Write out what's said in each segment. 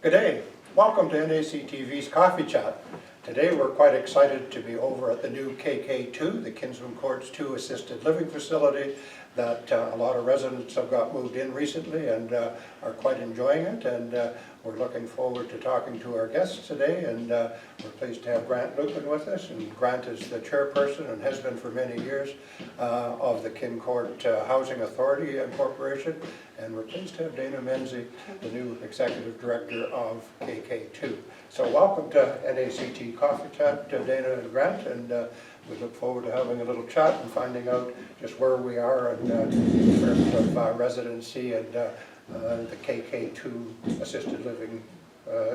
Good day. Welcome to NACTV's Coffee Chat. Today we're quite excited to be over at the new KK2, the Kinsmen Kourts 2 assisted living facility that a lot of residents have got moved in recently and are quite enjoying it. And we're looking forward to talking to our guests today, and we're pleased to have Grant Lupin with us. And Grant is the chairperson and has been for many years of the Kincourt Housing Authority Corporation. And we're pleased to have Dana Menzie, the new executive director of KK2. So welcome to NACT Coffee Chat, Dana and Grant, and we look forward to having a little chat and finding out just where we are in terms of residency and the KK2 assisted living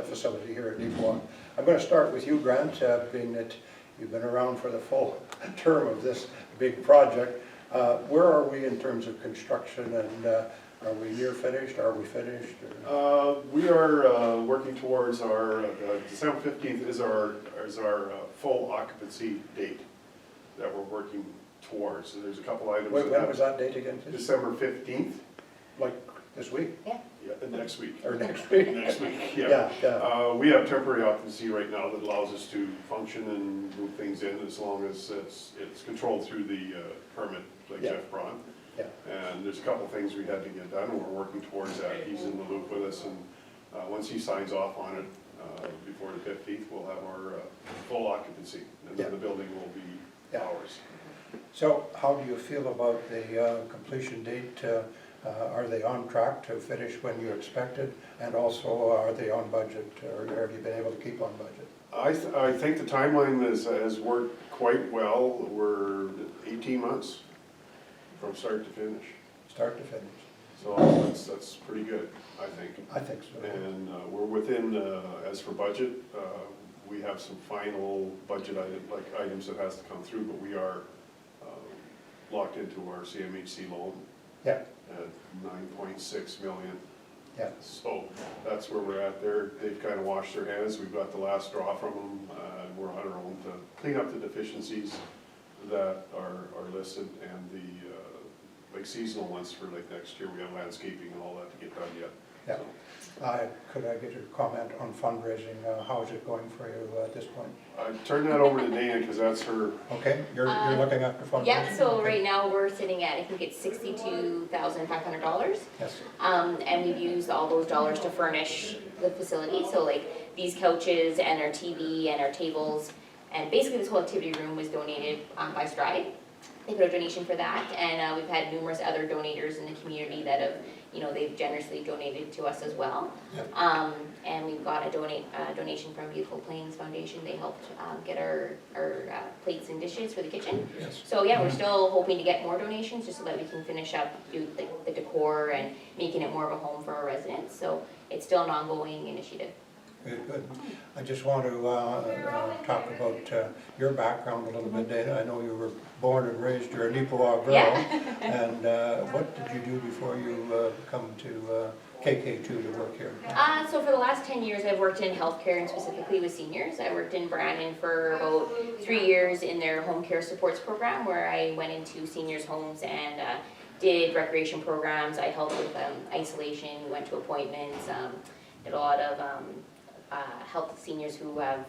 facility here at Drywall. I'm going to start with you, Grant, being that you've been around for the full term of this big project. Where are we in terms of construction, and are we near finished? Are we finished? We are working towards our December 15th is our full occupancy date that we're working towards. So there's a couple items. When was that date again? December 15th. Like this week? Yeah. Yeah, next week. Or next week? Next week, yeah. Yeah. We have temporary occupancy right now that allows us to function and move things in as long as it's controlled through the permit, like Jeff brought. Yeah. And there's a couple things we had to get done, and we're working towards that. He's in the loop with us, and once he signs off on it before the 15th, we'll have our full occupancy, and then the building will be ours. So how do you feel about the completion date? Are they on track to finish when you expected? And also, are they on budget, or have you been able to keep on budget? I think the timeline has worked quite well. We're 18 months from start to finish. Start to finish. So that's pretty good, I think. I think so. And we're within, as for budget, we have some final budget items that has to come through, but we are locked into our CMHC loan at $9.6 million. Yeah. So that's where we're at there. They've kind of washed their hands. We've got the last draw from them. We're on our own to clean up the deficiencies that are listed, and the like seasonal ones for like next year. We have landscaping and all that to get done yet. Yeah. Could I get your comment on fundraising? How is it going for you at this point? I turn that over to Dana because that's her. Okay, you're looking after fundraising? Yeah, so okay. right now we're sitting at, I think it's $62,500. Yes. And we've used all those dollars to furnish the facility. So like these couches and our TV and our tables, and basically this whole activity room was donated by Stride. They put a donation for that, and we've had numerous other donators in the community that have, they've generously donated to us as well. Yep. And we've got a donation from Beautiful Plains Foundation. They helped get our plates and dishes for the kitchen. Yes. So yeah, we're still hoping to get more donations just so that we can finish up, do the decor and making it more of a home for our residents. So it's still an ongoing initiative. Good, good. I just want to talk about your background a little bit, Dana. I know you were born and raised, you're a Neepawa girl. Yeah. And what did you do before you come to KK2 to work here? So for the last 10 years, I've worked in healthcare and specifically with seniors. I worked in Brandon for about 3 years in their home care supports program, where I went into seniors' homes and did recreation programs. I helped with isolation, went to appointments, did a lot of help seniors who have,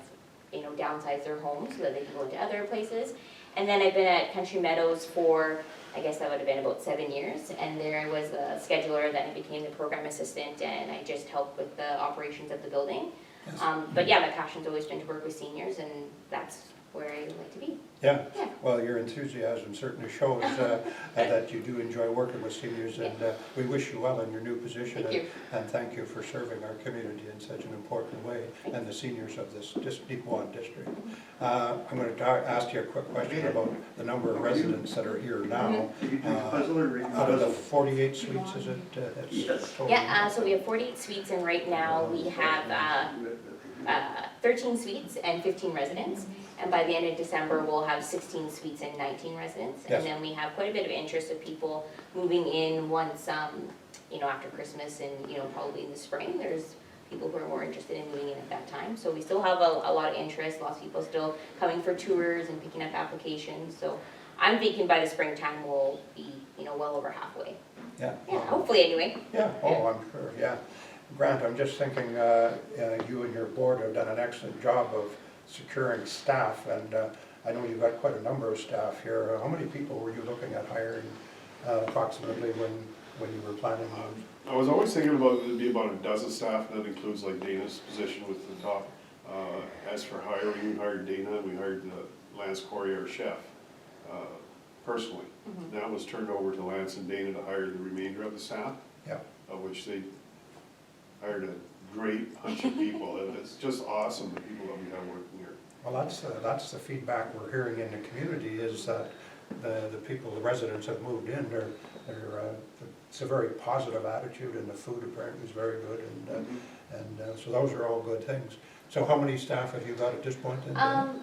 downsized their homes so that they can go into other places. And then I've been at Country Meadows for, I guess that would have been about 7 years. And there I was a scheduler, then I became the program assistant, and I just helped with the operations of the building. Yes. But yeah, my passion's always been to work with seniors, and that's where I like to be. Yeah. Well, your enthusiasm certainly shows that you do enjoy working with seniors, and we wish you well in your new position. Thank you. And thank you for serving our community in such an important way, and the seniors of this Neepawa district. I'm going to ask you a quick question about the number of residents that are here now. Out of the 48 suites, is it? That's total? Yeah, so we have 48 suites, and right now we have 13 suites and 15 residents. And by the end of December, we'll have 16 suites and 19 residents. Yes. And then we have quite a bit of interest of people moving in once, after Christmas and, probably in the spring. There's people who are more interested in moving in at that time. So we still have a lot of interest, lots of people still coming for tours and picking up applications. So I'm thinking by the springtime we'll be, well over halfway. Yeah. Yeah, hopefully anyway. Yeah, oh, I'm sure, yeah. Grant, I'm just thinking, you and your board have done an excellent job of securing staff, and I know you've got quite a number of staff here. How many people were you looking at hiring approximately when you were planning on? I was always thinking about, it'd be about a dozen staff, and that includes like Dana's position with the top. As for hiring, we hired Dana, and we hired Lance Corey, our chef, personally. That was turned over to Lance and Dana to hire the remainder of the staff, Yeah. of which they hired a great bunch of people, and it's just awesome, the people that we have working here. Well, that's the feedback we're hearing in the community, is that the people, the residents have moved in, it's a very positive attitude, and the food apparently is very good, and so those are all good things. So how many staff have you got at this point in?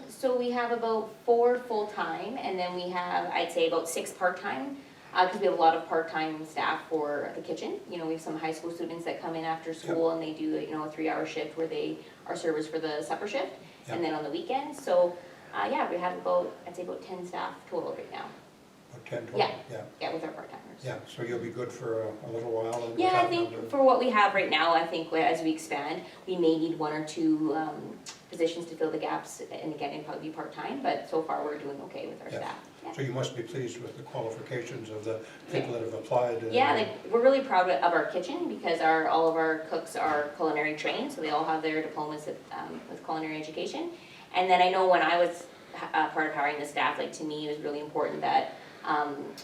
So we have about 4 full-time, and then we have, I'd say, about 6 part-time, because we have a lot of part-time staff for the kitchen. You know, we have some high school students that come in after school, and they do, you know, a 3-hour shift where they are servers for the supper shift, and then on the weekends. So, yeah, we have about, I'd say about 10 staff total right now. About 10 total? Yeah. Yeah, with our part-timers. Yeah, so you'll be good for a little while? And Yeah, I think for what we have right now, I think as we expand, we may need 1 or 2 positions to fill the gaps, and again, it'd probably be part-time, but so far we're doing okay with our staff. Yeah. So you must be pleased with the qualifications of the people that have applied? Yeah, like, we're really proud of our kitchen, because all of our cooks are culinary trained, so they all have their diplomas with culinary education. And then I know when I was part of hiring the staff, like, to me, it was really important that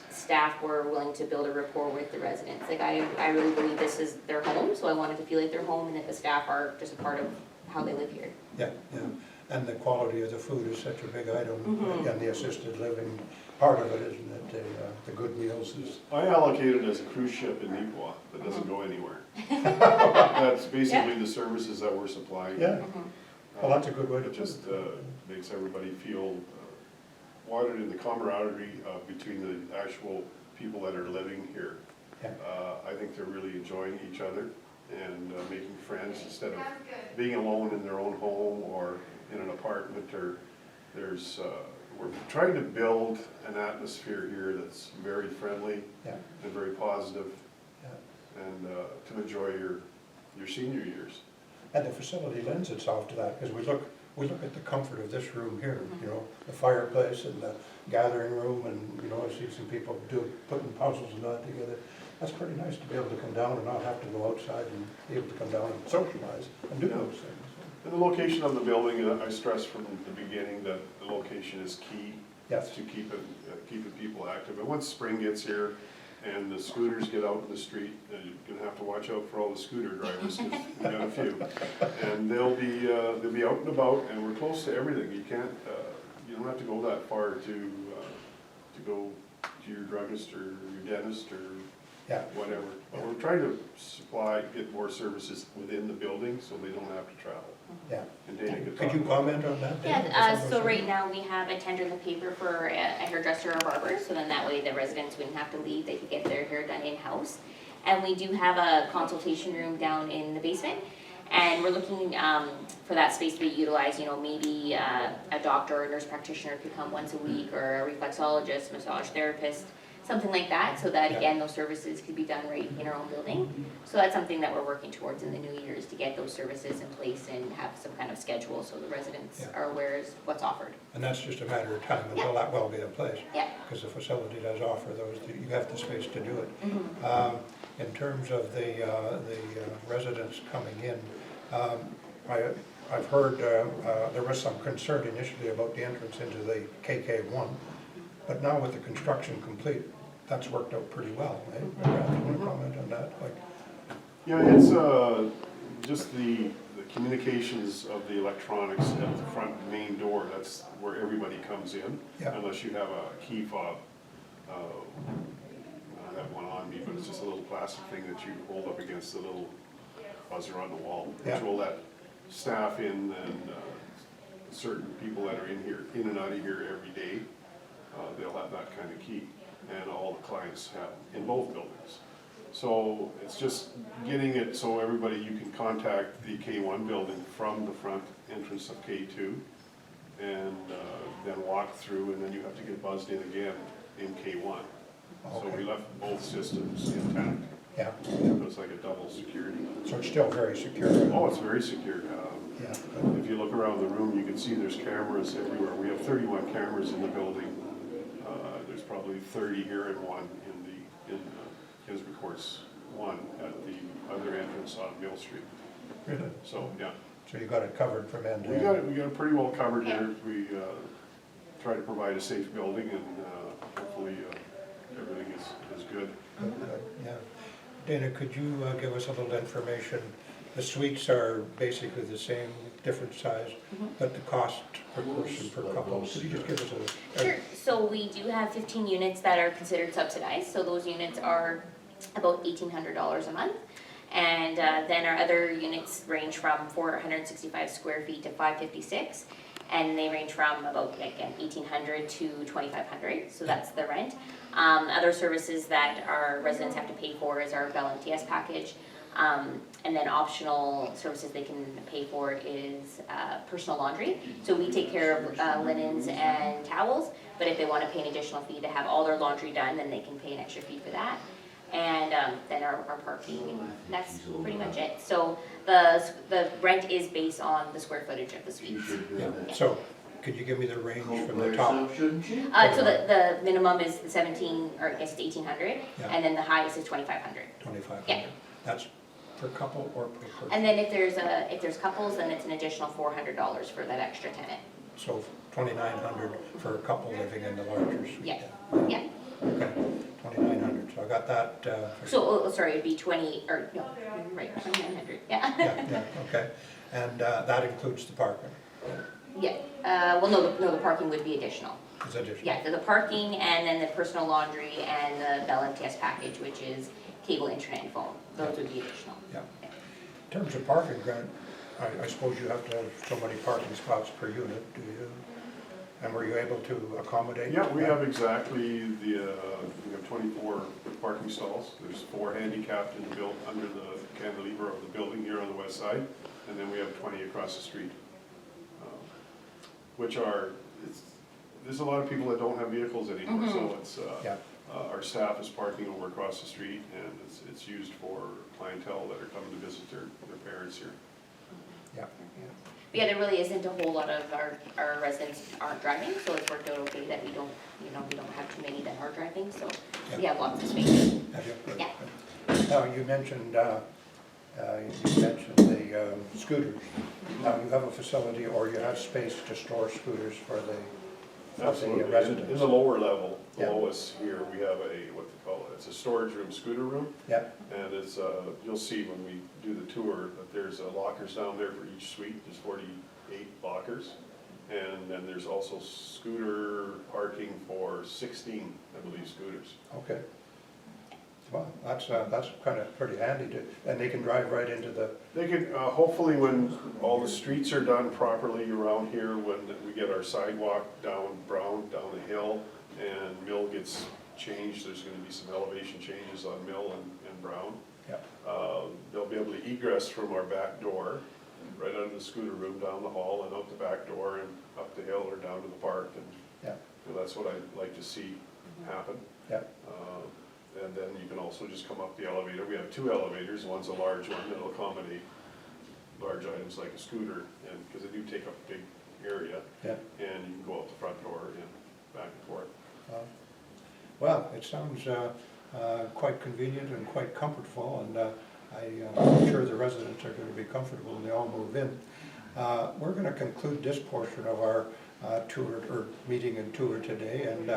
staff were willing to build a rapport with the residents. Like, I really believe this is their home, so I wanted to feel like their home, and that the staff are just a part of how they live here. Yeah, yeah, and the quality of the food is such a big item, and the assisted living part of it, isn't it? The good meals is... I allocate it as a cruise ship in Nipawin that doesn't go anywhere. That's basically the services that we're supplying. Yeah, well, that's a good way to It just makes everybody feel wanted in the camaraderie between the actual people that are living here. Yeah. I think they're really enjoying each other and making friends instead of being alone in their own home or in an apartment. Or we're trying to build an atmosphere here that's very friendly and very positive, and to enjoy your senior years. And the facility lends itself to that, because we look at the comfort of this room here, you know, the fireplace and the gathering room, and, you know, I see some people putting puzzles and that together. That's pretty nice to be able to come down and not have to go outside, and be able to come down and socialize and do those things. And the location of the building, I stressed from the beginning that the location is key to keeping people active. And once spring gets here and the scooters get out in the street, you're gonna have to watch out for all the scooter drivers, because we've got a few. And they'll be out and about, and we're close to everything. You can't, you don't have to go that far to go to your druggist or your dentist or whatever. But we're trying to get more services within the building so they don't have to travel. Yeah. And Dana Could you comment on that? Yeah, so right now we have a tender in the paper for a hairdresser or barber, so then that way the residents wouldn't have to leave, they could get their hair done in-house. And we do have a consultation room down in the basement, and we're looking for that space to be utilized, you know, maybe a doctor or nurse practitioner could come once a week, or a reflexologist, massage therapist, something like that, so that again, those services could be done right in our own building. So that's something that we're working towards in the new year, is to get those services in place and have some kind of schedule so the residents are aware of what's offered. And that's just a matter of time until that will be in place. Yeah. Because the facility does offer those, you have the space to do it. In terms of the residents coming in, I've heard there was some concern initially about the entrance into the KK1, but now with the construction complete, that's worked out pretty well, eh? Do you want to comment on that? Yeah, it's just the communications of the electronics at the front main door. That's where everybody comes in, unless you have a key fob. I have one on me, but it's just a little plastic thing that you hold up against the little buzzer on the wall, which will let staff in and certain people that are in and out of here every day. They'll have that kind of key, and all the clients have in both buildings. So it's just getting it so everybody, you can contact the K1 building from the front entrance of K2, and then walk through, and then you have to get buzzed in again in K1. So we left both systems intact. Yeah, It was like a double security. so it's still very secure. Oh, it's very secure. Yeah, If you look around the room, you can see there's cameras everywhere. We have 31 cameras in the building. There's probably 30 here and one in Kinsmen Courts 1 at the other entrance on Mill Street. really? So, yeah. So you got it covered from end to We end? got it pretty well covered here. We try to provide a safe building and hopefully everything is good. Good, good, yeah. Dana, could you give us a little information? The suites are basically the same, different size, but the cost per person, per couple, could you just give us a? Sure, so we do have 15 units that are considered subsidized, so those units are about $1,800 a month. And then our other units range from 465 square feet to 556. And they range from about, again, 1,800 to 2,500, so that's the rent. Other services that our residents have to pay for is our Bell MTS package. And then optional services they can pay for is personal laundry. So we take care of linens and towels, but if they want to pay an additional fee to have all their laundry done, then they can pay an extra fee for that. And then our parking, and that's pretty much it. So the rent is based on the square footage of the suites. Yeah. So, could you give me the range from the top? So the minimum is the 17, or I guess it's 1,800, Yeah. and then the highest is 2,500. 2,500? Yeah. That's per couple or per person? And then if there's couples, then it's an additional $400 for that extra tenant. So 2,900 for a couple living in the larger suite? Yeah. then? Yeah. Okay, 2,900, so I got that. So, sorry, it'd be 20, or no, right, 2,900, yeah. Yeah, okay, and that includes the parking? Yeah, well, no, the parking would be additional. Is additional? Yeah, the parking and then the personal laundry and the Bell MTS package, which is cable, internet, and phone. Those would be additional. Yeah. In terms of parking, Grant, I suppose you have to have so many parking spots per unit, do you? And were you able to accommodate? Yeah, we have exactly we have 24 parking stalls. There's 4 handicapped in the under the cantilever of the building here on the west side, and then we have 20 across the street, which are, there's a lot of people that don't have vehicles anymore, so it's, Yeah. our staff is parking over across the street, and it's used for clientele that are coming to visit their parents here. Yeah. But yeah, there really isn't a whole lot of our residents aren't driving, so it's worked out okay that we don't have too many that are driving, so we have lots of space. Have you? Good, Yeah. good. Now, you mentioned the scooters. Now, you have a facility or you have space to store scooters for the residents? In the lower level, the Yeah. lowest here, we have what they call it, it's a storage room, scooter room. Yeah, And it's, you'll see when we do the tour, that there's lockers down there for each suite, there's 48 lockers. And then there's also scooter parking for 16, I believe, scooters. okay. Well, that's kind of pretty handy to, and they can drive right into the, They could, hopefully when all the streets are done properly around here, when we get our sidewalk down Brown, down the hill, and Mill gets changed, there's gonna be some elevation changes on Mill and Brown. yeah, They'll be able to egress from our back door, right out of the scooter room, down the hall, and out the back door, and up the hill or down to the park, and yeah, that's what I'd like to see happen. yeah, And then you can also just come up the elevator. We have 2 elevators. One's a large one that'll accommodate large items like a scooter, and because they do take up a big area. yeah. And you can go out the front door and back and forth. Well, it sounds quite convenient and quite comfortable, and I'm sure the residents are going to be comfortable when they all move in. We're going to conclude this portion of our tour, or meeting and tour today, and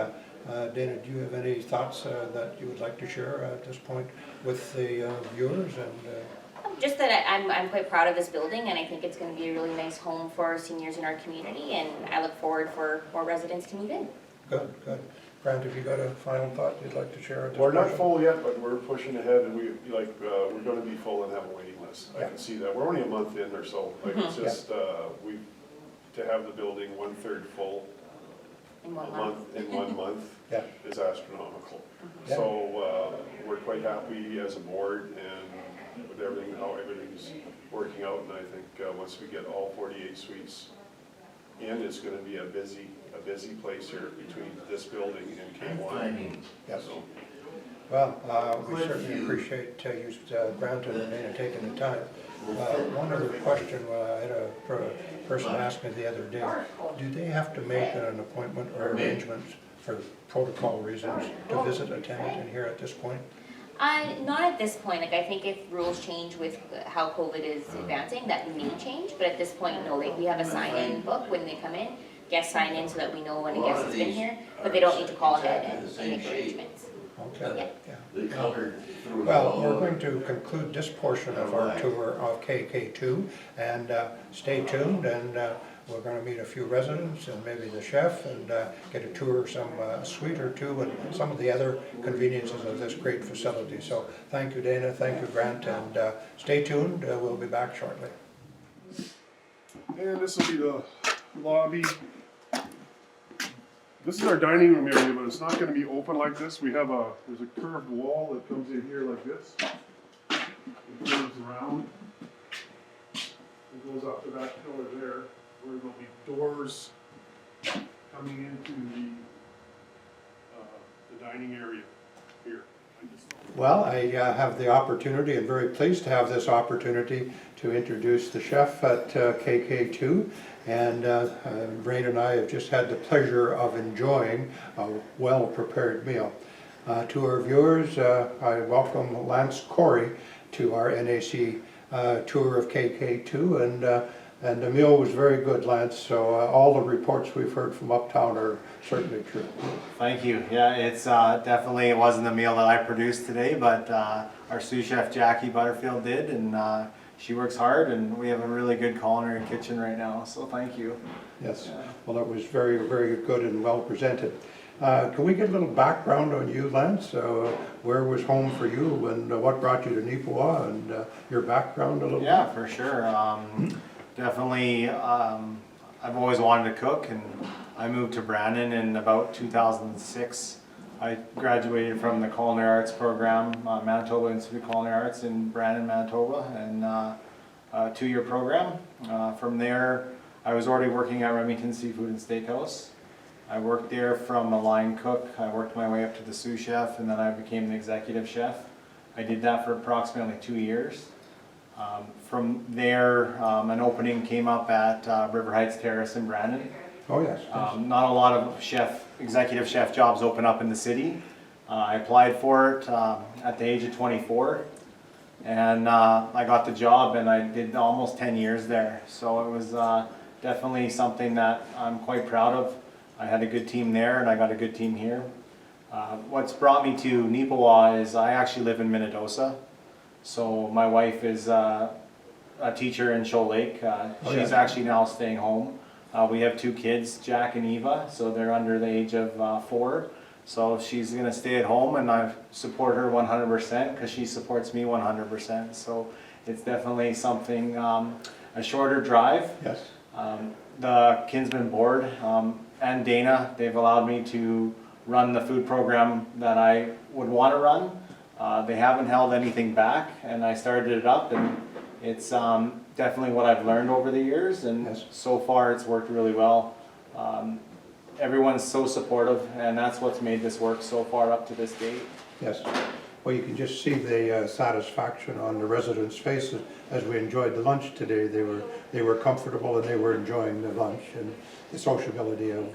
Dana, do you have any thoughts that you would like to share at this point with the viewers? And Just that I'm quite proud of this building, and I think it's going to be a really nice home for seniors in our community, and I look forward for more residents to move in. Good, good. Grant, have you got a final thought you'd like to share at this We're not portion? full yet, but we're pushing ahead, and we're gonna be full and have a waiting list. I Yeah. can see that. We're only a month in or so. Like, it's just, to have the building 1/3 full In 1 month. in 1 month Yeah. is astronomical. Yeah. So, we're quite happy as a board and with everything, how everything's working out, and I think, once we get all 48 suites in, it's gonna be a busy place here between this building and K1. Yes. So, Well, we certainly appreciate you, Grant and Dana, taking the time. One other question, I had a person ask me the other day, do they have to make an appointment or arrangements for protocol reasons to visit a tenant in here at this point? Not at this point. Like, I think if rules change with how COVID is advancing, that may change. But at this point, no. Like, we have a sign-in book when they come in. Guests sign in so that we know when a guest has been here, but they don't need to call ahead and make arrangements. Okay. Yeah. Well, we're going to conclude this portion of our tour of KK2, and stay tuned, and we're going to meet a few residents and maybe the chef, and get a tour of some suite or two and some of the other conveniences of this great facility. So thank you, Dana, thank you, Grant, and stay tuned. We'll be back shortly. And this will be the lobby. This is our dining room area, but it's not going to be open like this. There's a curved wall that comes in here like this. It curves around. It goes up to that pillar there, where there'll be doors coming into the dining area here. Well, I have the opportunity, and very pleased to have this opportunity, to introduce the chef at KK2. And Rain and I have just had the pleasure of enjoying a well-prepared meal. To our viewers, I welcome Lance Corey to our NAC tour of KK2, and the meal was very good, Lance, so all the reports we've heard from Uptown are certainly true. Thank you. Yeah, it's definitely, it wasn't the meal that I produced today, but our sous chef Jackie Butterfield did, and she works hard, and we have a really good culinary kitchen right now, so thank you. Yes, well, it was very, very good and well presented. Can we get a little background on you, Lance? Where was home for you, and what brought you to Nipawa, and your background a little bit? Yeah, for sure. Definitely, I've always wanted to cook, and I moved to Brandon in about 2006. I graduated from the Culinary Arts program, Manitoba Institute of Culinary Arts in Brandon, Manitoba, and a 2-year program. From there, I was already working at Remington Seafood and Steakhouse. I worked there from a line cook. I worked my way up to the sous chef, and then I became the executive chef. I did that for approximately 2 years. From there, an opening came up at River Heights Terrace in Brandon. Oh, yes. Not a lot of executive chef jobs open up in the city. I applied for it at the age of 24, and I got the job, and I did almost 10 years there. So it was definitely something that I'm quite proud of. I had a good team there, and I got a good team here. What's brought me to Nipawa is I actually live in Minnedosa. So my wife is a teacher in Shoal Lake. She's actually now staying home. We have 2 kids, Jack and Eva, so they're under the age of 4. So she's going to stay at home, and I support her 100% because she supports me 100%. So it's definitely something, a shorter drive. Yes. The Kinsmen board and Dana, they've allowed me to run the food program that I would want to run. They haven't held anything back, and I started it up, and it's definitely what I've learned over the years, and yes, so far it's worked really well. Everyone's so supportive, and that's what's made this work so far up to this date. Yes. Well, you can just see the satisfaction on the residents' faces as we enjoyed the lunch today. They were comfortable, and they were enjoying the lunch and the sociability of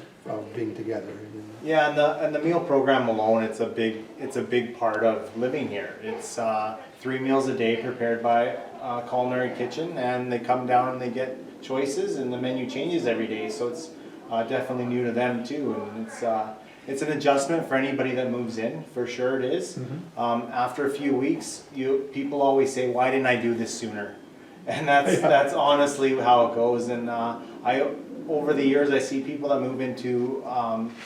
being together. You know. Yeah, and the meal program alone, it's a big part of living here. It's 3 meals a day prepared by a culinary kitchen, and they come down and they get choices, and the menu changes every day. So it's definitely new to them too, and it's an adjustment for anybody that moves in, for sure it is. Mm-hmm. After a few weeks, people always say, "Why didn't I do this sooner?" And that's honestly how it goes. And over the years, I see people that move into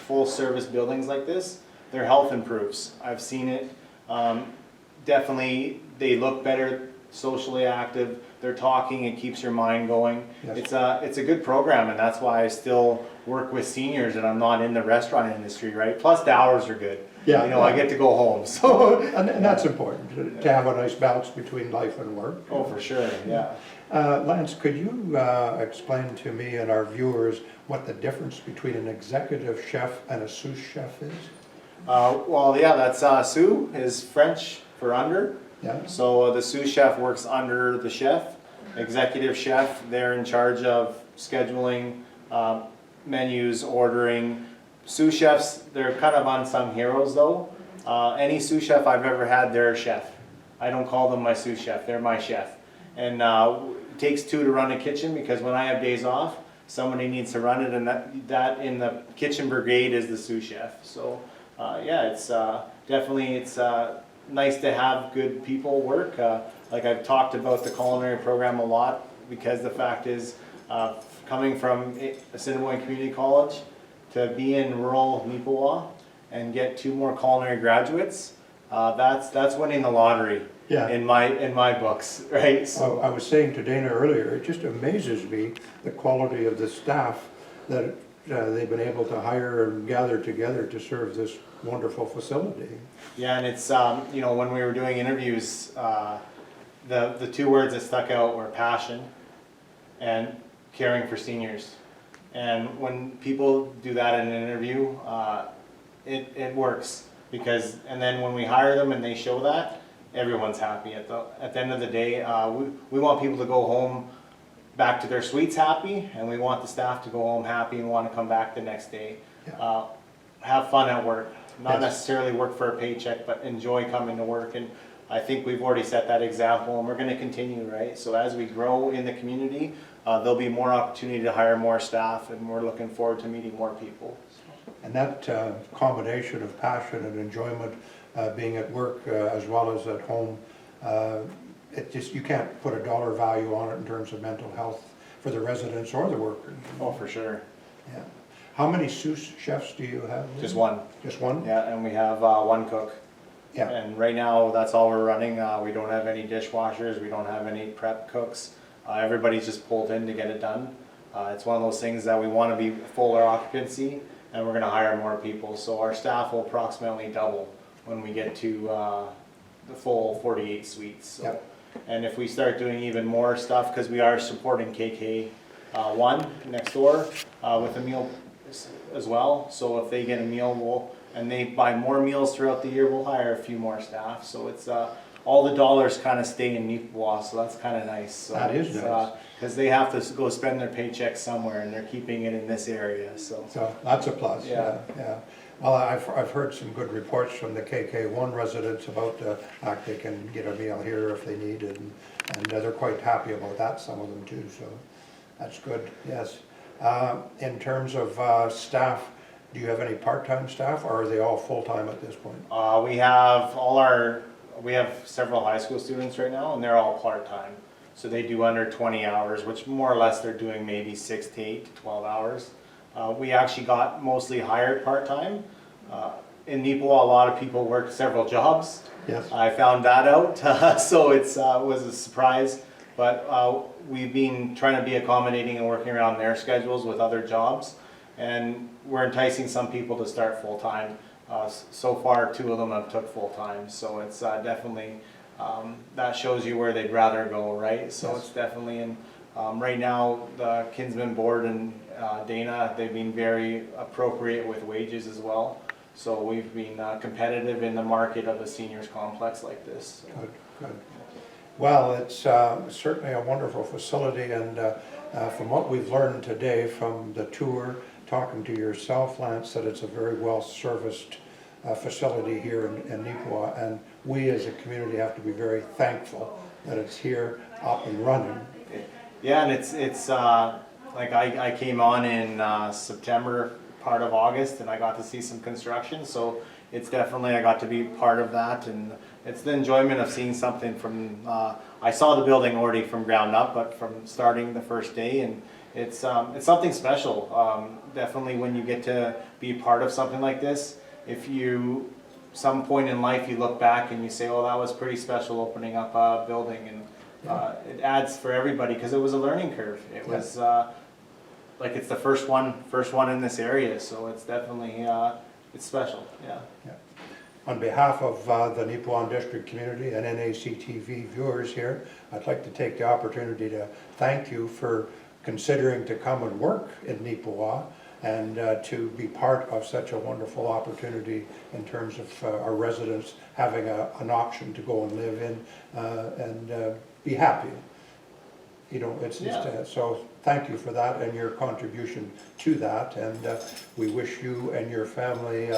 full service buildings like this, their health improves. I've seen it. Definitely, they look better, socially active. They're talking. It keeps your mind going. Yes. It's a good program, and that's why I still work with seniors, and I'm not in the restaurant industry, right? Plus, the hours are good. Yeah, you know, I get to go home. So, and that's important to have a nice balance between life and work. Oh, for sure. Yeah. Lance, could you explain to me and our viewers what the difference between an executive chef and a sous chef is? Well, yeah, that's sous is French for under. Yeah, So the sous chef works under the chef. Executive chef, they're in charge of scheduling, menus, ordering. Sous chefs, they're kind of unsung heroes though. Any sous chef I've ever had, they're a chef. I don't call them my sous chef, they're my chef. And it takes two to run a kitchen because when I have days off, somebody needs to run it, and that in the kitchen brigade is the sous chef. So yeah, it's definitely nice to have good people work. Like I've talked about the culinary program a lot because the fact is, coming from Assiniboine Community College to be in rural Nipawin and get 2 more culinary graduates, that's winning the lottery. Yeah. In my books, right? So I was saying to Dana earlier, it just amazes me the quality of the staff that they've been able to hire and gather together to serve this wonderful facility. yeah, and it's you know, when we were doing interviews, the 2 words that stuck out were passion and caring for seniors. And when people do that in an interview, it works because, and then when we hire them and they show that, everyone's happy. At the end of the day, we want people to go home back to their suites happy, and we want the staff to go home happy and want to come back the next day. Yeah. Have fun at work, not Yes. necessarily work for a paycheck, but enjoy coming to work. And I think we've already set that example, and we're going to continue, right? So as we grow in the community, there'll be more opportunity to hire more staff, and we're looking forward to meeting more people. And that combination of passion and enjoyment, being at work as well as at home, it just, you can't put a dollar value on it in terms of mental health for the residents or the workers. Oh, for sure. Yeah. How many sous chefs do you have? Just one. Just one? Yeah, and we have 1 cook. Yeah. And right now, that's all we're running. We don't have any dishwashers, we don't have any prep cooks. Everybody's just pulled in to get it done. It's one of those things that we want to be fuller occupancy, and we're going to hire more people. So our staff will approximately double when we get to the full 48 suites. So. Yep. And if we start doing even more stuff, because we are supporting KK1 next door with a meal as well. So if they get a meal, and they buy more meals throughout the year, we'll hire a few more staff. So it's all the dollars kind of stay in Nipawin, so that's kind of nice. So That is nice. Because they have to go spend their paycheck somewhere, and they're keeping it in this area. So That's a plus, Yeah. yeah. Well, I've heard some good reports from the KK1 residents about the fact they can get a meal here if they need it, and they're quite happy about that, some of them too, so that's good, yes. In terms of staff, do you have any part-time staff, or are they all full-time at this point? we have several high school students right now, and they're all part-time. So they do under 20 hours, which more or less they're doing maybe 6 to 8 to 12 hours. We actually got mostly hired part-time. In Nipawin, a lot of people work several jobs. Yes. I found that out, so it was a surprise. But we've been trying to be accommodating and working around their schedules with other jobs. And we're enticing some people to start full-time. So far, 2 of them have took full-time. So it's definitely, that shows you where they'd rather go, right? So Yes. it's definitely in. Right now, the Kinsmen board and Dana, they've been very appropriate with wages as well. So we've been competitive in the market of a seniors complex like this. So. Good, good. Well, it's certainly a wonderful facility, and from what we've learned today from the tour, talking to yourself, Lance, that it's a very well-serviced facility here in Nipawin, and we as a community have to be very thankful that it's here, up and running. Yeah, and it's like I came on in September, part of August, and I got to see some construction, so it's definitely, I got to be part of that, and it's the enjoyment of seeing something from, I saw the building already from ground up, but from starting the first day, and it's something special. Definitely when you get to be part of something like this, if you, some point in life you look back and you say, oh, that was pretty special opening up a building, and it adds for everybody because it was a learning curve. It was like it's the first one in this area, so it's definitely it's special. Yeah. Yeah. On behalf of the Nipawin District community and NACTV viewers here, I'd like to take the opportunity to thank you for considering to come and work in Nipawin. and to be part of such a wonderful opportunity in terms of our residents having an option to go and live in and be happy. You know, it's just, so thank you for that and your contribution to that, and we wish you and your family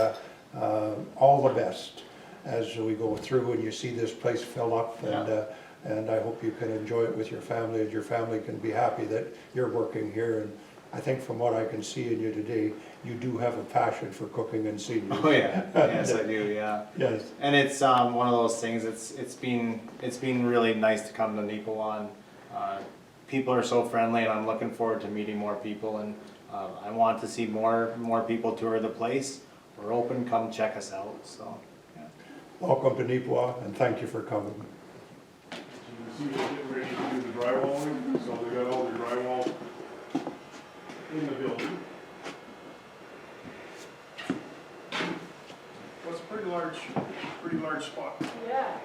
all the best as we go through and you see this place fill up, and I hope you can enjoy it with your family, and your family can be happy that you're working here. And I think from what I can see in you today, you do have a passion for cooking and seniors. Oh yeah, yes I do, yeah. Yes. And it's one of those things. It's been really nice to come to Neepawa. People are so friendly, and I'm looking forward to meeting more people. And I want to see more people tour the place. We're open. Come check us out. So. Yeah. Welcome to Neepawa, and thank you for coming. You can see they're getting ready to do the drywalling, so they got all their drywall in the building. Well, it's a pretty large spot. Yeah.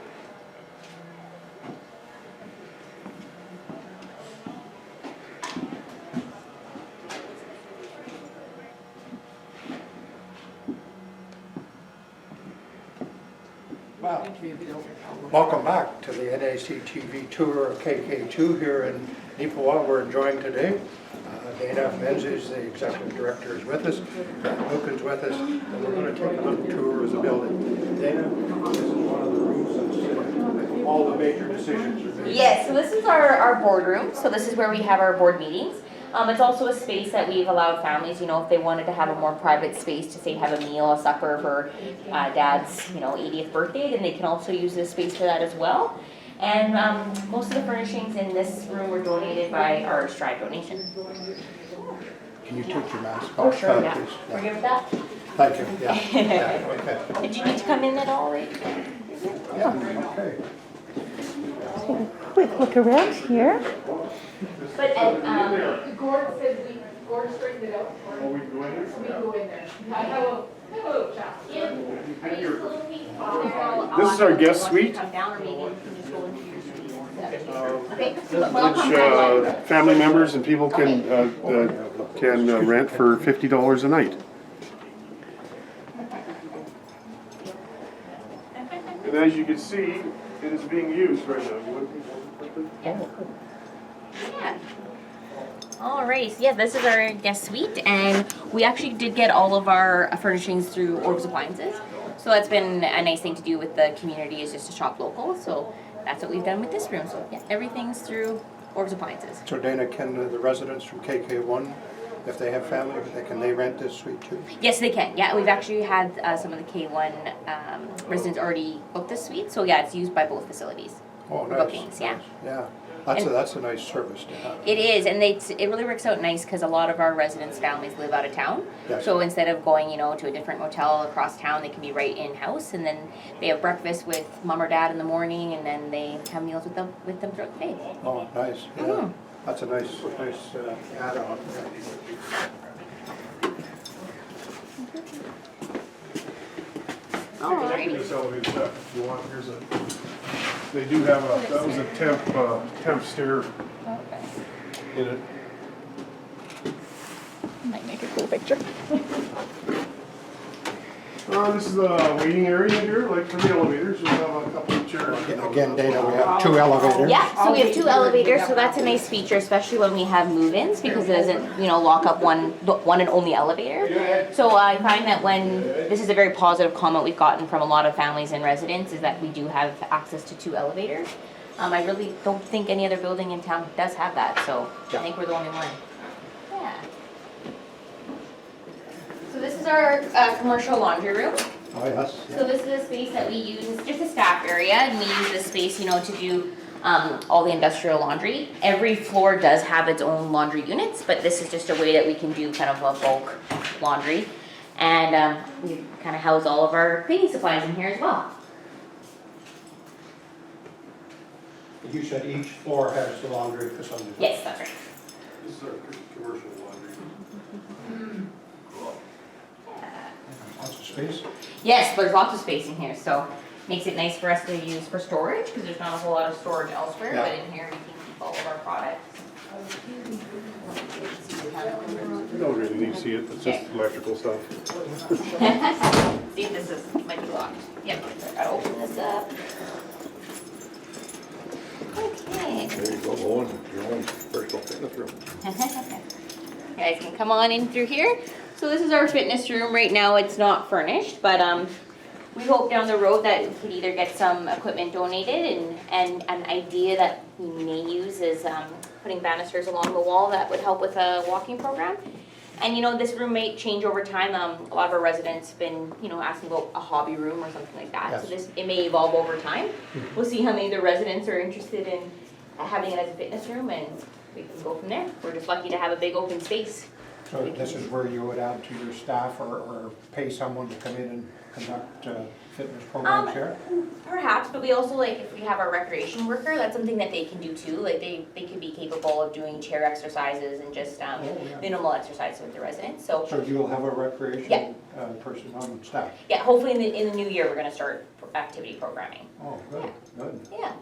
Wow. Welcome back to the NACTV tour of KK2 here in Neepawa. We're enjoying today. Dana Menzies, the executive director, is with us. Lucan's with us, and we're going to take a little tour of the building. Dana, this is one of the rooms that's all the major decisions are made. Yes, so this is our boardroom. So this is where we have our board meetings. It's also a space that we've allowed families, you know, if they wanted to have a more private space to say have a meal, a supper for dad's, 80th birthday, then they can also use this space for that as well. And most of the furnishings in this room were donated by our Strive donation. Can you take your mask Oh, off, sure, yeah. please? We're good with that? Thank you. Yeah. Okay. Did you need to come in at all, right? Yeah. Okay. Quick look around here. But Kourts says Kourts straightened it out. Oh, we can go in there? We go in there. I have a little chat. This is our guest suite. Come down, or maybe you can just go into your suite. Okay. Which family members and people can rent for $50 a night. And as you can see, it is being used right now. Yeah. All right, so yeah, this is our guest suite, and we actually did get all of our furnishings through Orbs Appliances. So that's been a nice thing to do with the community, is just to shop local. So that's what we've done with this room. So yeah, everything's through Orbs Appliances. So Dana, can the residents from KK1, if they have family, can they rent this suite too? Yes, they can. Yeah, we've actually had some of the K1 residents already book this suite. So yeah, it's used by both facilities. Oh, nice. Bookings, yeah. Yeah, that's a nice service to have. It is, and it really works out nice because a lot of our residents' families live out of town. Yes. So instead of going, to a different motel across town, they can be right in-house, and then they have breakfast with mom or dad in the morning, and then they have meals with them throughout the day. Oh, nice, yeah. Mhm. That's a nice add-on. Alrighty. This elevator step, if you want, they do have that was a temp stair Okay. in it. Might make a cool picture. This is the waiting area here, like for the elevators, we'll have a couple of chairs. Again, Dana, we have 2 elevators. Yeah, so we have 2 elevators, so that's a nice feature, especially when we have move-ins, because it doesn't, lock up one and only elevator. So I find that this is a very positive comment we've gotten from a lot of families and residents, is that we do have access to 2 elevators. I really don't think any other building in town does have that, so I think we're the only one. Yeah. So this is our commercial laundry room. Oh, yes. So this is a space that we use, it's just a staff area, and we use this space, to do all the industrial laundry. Every floor does have its own laundry units, but this is just a way that we can do kind of a bulk laundry. And we kind of house all of our cleaning supplies in here as well. You said each floor has the laundry facility. Yes, that's right. This is our commercial laundry. Lots of space. Yes, there's lots of space in here, so makes it nice for us to use for storage, because there's not a whole lot of storage elsewhere, Yeah. but in here we can keep all of our products. You don't really need to see it, it's just electrical stuff. See if this is, might be locked. Yep, I'll open this up. Okay. There you go, Owen, your own personal fitness room. You guys can come on in through here. So this is our fitness room. Right now it's not furnished, but we hope down the road that we could either get some equipment donated and an idea that we may use is putting banisters along the wall that would help with a walking program. And you know, this room may change over time. A lot of our residents have been, you know, asking about a hobby room or something like that. So Yes. it may evolve over time. We'll see how many of the residents are interested in having it as a fitness room, and we can go from there. We're just lucky to have a big open space. So this is where you would add to your staff or pay someone to come in and conduct fitness programs here? Perhaps, but we also, like, if we have our recreation worker, that's something that they can do too. Like, they could be capable of doing chair exercises and just yeah. minimal exercise with the residents. So So you'll have a recreation Yeah. Person on staff? yeah, hopefully in the new year, we're gonna start activity programming. Oh, good, good, Yeah.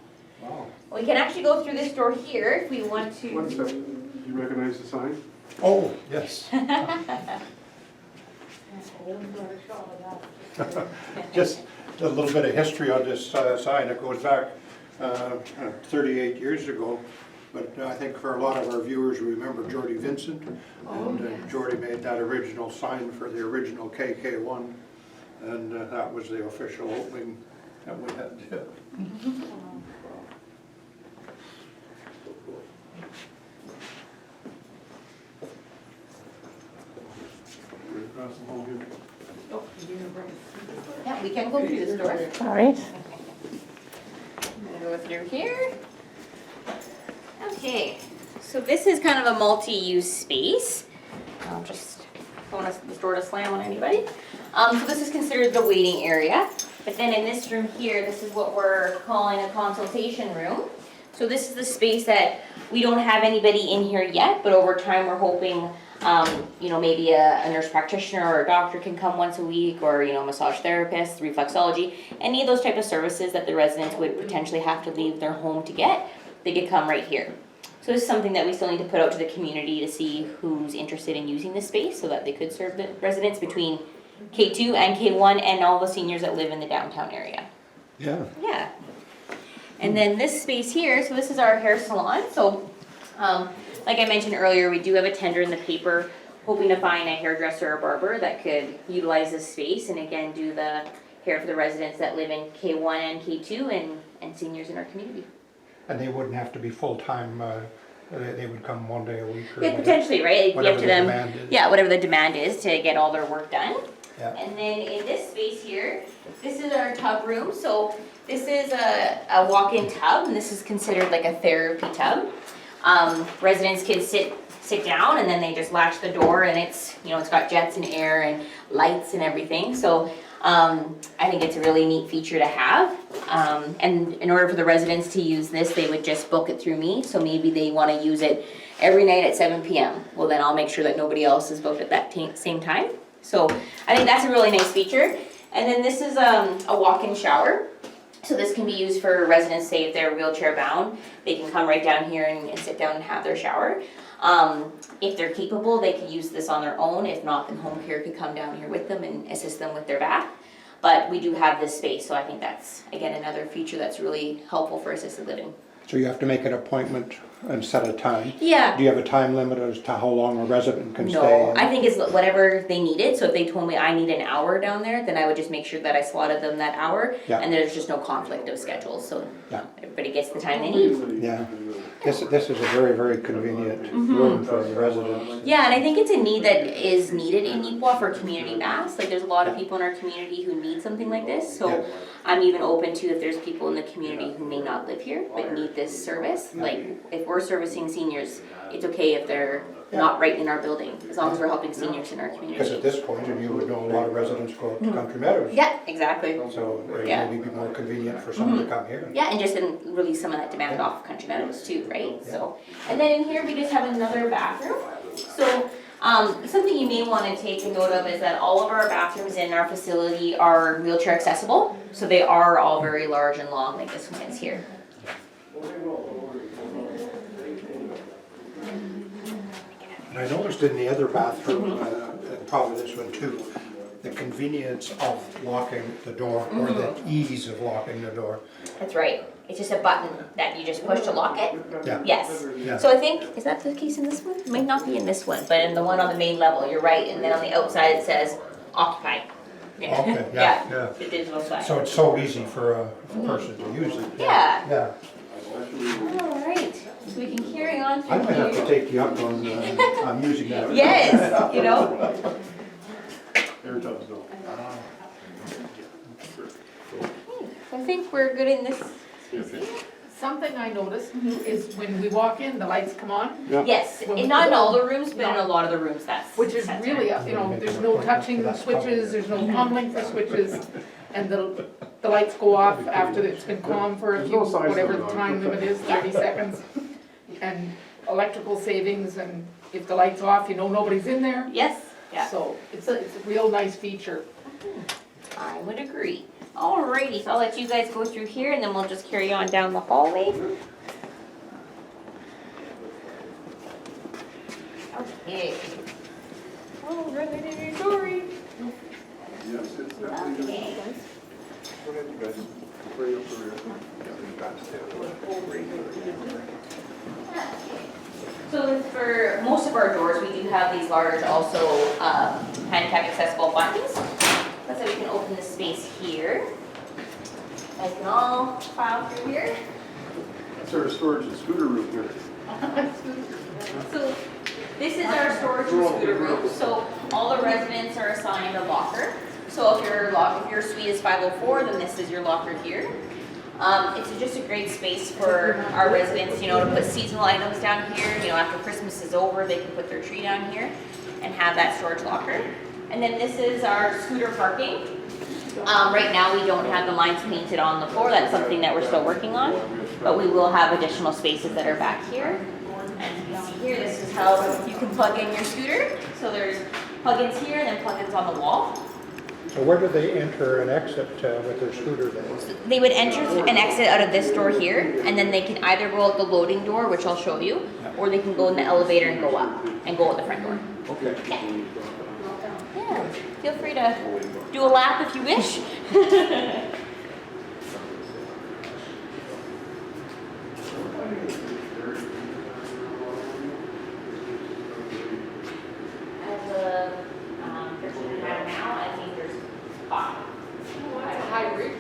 wow. We can actually go through this door here if we want to. What's that? Do you recognize the sign? Oh, yes. Just a little bit of history on this sign. It goes back 38 years ago. But I think for a lot of our viewers, remember Jordy Vincent. And Jordy made that original sign for the original KK1. And that was the official opening that we had. Right across the hall here. Yeah, we can go through this door. All right. I'm gonna go through here. Okay, so this is kind of a multi-use space. I'll just don't want this door to slam on anybody. So this is considered the waiting area. But then in this room here, this is what we're calling a consultation room. So this is the space that we don't have anybody in here yet, but over time we're hoping, you know, maybe a nurse practitioner or a doctor can come once a week, or, you know, massage therapist, reflexology, any of those type of services that the residents would potentially have to leave their home to get, they could come right here. So this is something that we still need to put out to the community to see who's interested in using this space so that they could serve the residents between K2 and K1 and all the seniors that live in the downtown area. Yeah. Yeah. And then this space here, so this is our hair salon. So, like I mentioned earlier, we do have a tender in the paper, hoping to find a hairdresser or barber that could utilize this space and again do the hair for the residents that live in K1 and K2 and seniors in our community. And they wouldn't have to be full-time, they would come one day a week or Yeah, whatever. potentially, right? It'd be up Whatever to the them. demand is. Yeah, whatever the demand is to get all their work done. Yeah. And then in this space here, this is our tub room. So this is a walk-in tub, and this is considered like a therapy tub. Residents can sit down, and then they just latch the door, and it's, you know, it's got jets and air and lights and everything. So I think it's a really neat feature to have. And in order for the residents to use this, they would just book it through me. So maybe they want to use it every night at 7 p.m. Well, then I'll make sure that nobody else is booked at that same time. So I think that's a really nice feature. And then this is a walk-in shower. So this can be used for residents, say if they're wheelchair bound, they can come right down here and sit down and have their shower. If they're capable, they could use this on their own. If not, then home care could come down here with them and assist them with their bath. But we do have this space, so I think that's, again, another feature that's really helpful for assisted living. So you have to make an appointment and set a time? Yeah. Do you have a time limit as to how long a resident can stay? No, I think it's whatever they needed. So if they told me I need an hour down there, then I would just make sure that I slotted them that hour. Yeah. And there's just no conflict of schedules, so Yeah. everybody gets the time they need. Yeah. This is a very, very convenient room for the residents. Yeah, and I think it's a need that is needed in Neepawa for community mass. Like, there's a lot of people in our community who need something like this. So Yeah. I'm even open to if there's people in the community who may not live here but need this service. Like, if we're servicing seniors, it's okay if they're not right in our building, as long as we're helping seniors in our Because at community. this point, and you would know, a lot of residents go up to Country Meadows. Yeah, exactly. So it Yeah. may be more convenient for someone to come here. Yeah, and just then release some of that demand off Country Meadows too, right? So, and then in here we just have another bathroom. So, something you may want to take note of is that all of our bathrooms in our facility are wheelchair accessible. So they are all very large and long, like this one is here. And I noticed in the other bathroom, and probably this one too, the convenience of locking the door or the ease of locking the door. That's right. It's just a button that you just push to lock it. Yeah. Yes. Yeah. So I think, is that the case in this one? It might not be in this one, but in the one on the main level, you're right. And then on the outside, it says occupied. Okay, yeah, yeah. The digital side. So it's so easy for a person to use it. Yeah. Yeah. All right. So we can carry on I through might have to here. take you up on using that. Yes, you know. Air tubs no. I think we're good in this. Something I noticed is when we walk in, the lights come on, Yes, and not in all the rooms, but in a lot of the rooms, that's. which is that's really, right. there's no touching the switches, there's no pummeling for switches, and the lights go off after it's been calm for a There's few, no size whatever limit the on time it. limit is, 30 seconds. And electrical savings, and if the light's off, you know nobody's in there. Yes, yeah, So it's a real nice feature. I would agree. Alrighty, so I'll let you guys go through here and then we'll just carry on down the hallway. Okay. Alrighty, sorry. Yes, it's definitely. Okay. Go ahead, you guys. Bring up the rear. So for most of our doors, we do have these large also handicap accessible buttons. That's how we can open the space here. I can all file through here. That's our storage and scooter room here. So this is our storage and scooter room. So all the residents are assigned a locker. So if your suite is 504, then this is your locker here. It's just a great space for our residents, to put seasonal items down here. After Christmas is over, they can put their tree down here and have that storage locker. And then this is our scooter parking. Right now, we don't have the lines painted on the floor. That's something that we're still working on. But we will have additional spaces that are back here. And you can see here, this is how you can plug in your scooter. So there's plugins here and then plugins on the wall. So where do they enter and exit with their scooter then? They would enter and exit out of this door here, and then they can either go out the loading door, which I'll show you, or they can go in the elevator and go up, and go out the front door. Okay. Yeah, feel free to do a lap if you wish. As a person we have now, I think there's 5. That's a high roof.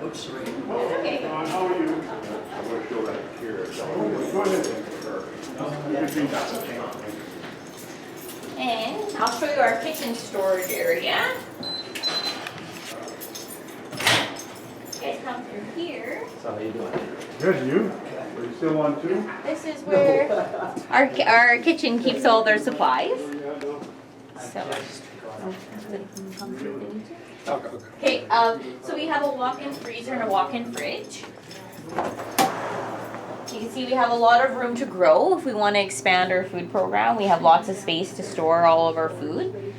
It's okay. How are you? I'm going to show that here. Go ahead. And I'll show you our kitchen storage area. You guys come through here. Good, you? Are you still on too? This is where our kitchen keeps all their supplies. So. Okay, so we have a walk-in freezer and a walk-in fridge. You can see we have a lot of room to grow if we want to expand our food program. We have lots of space to store all of our food.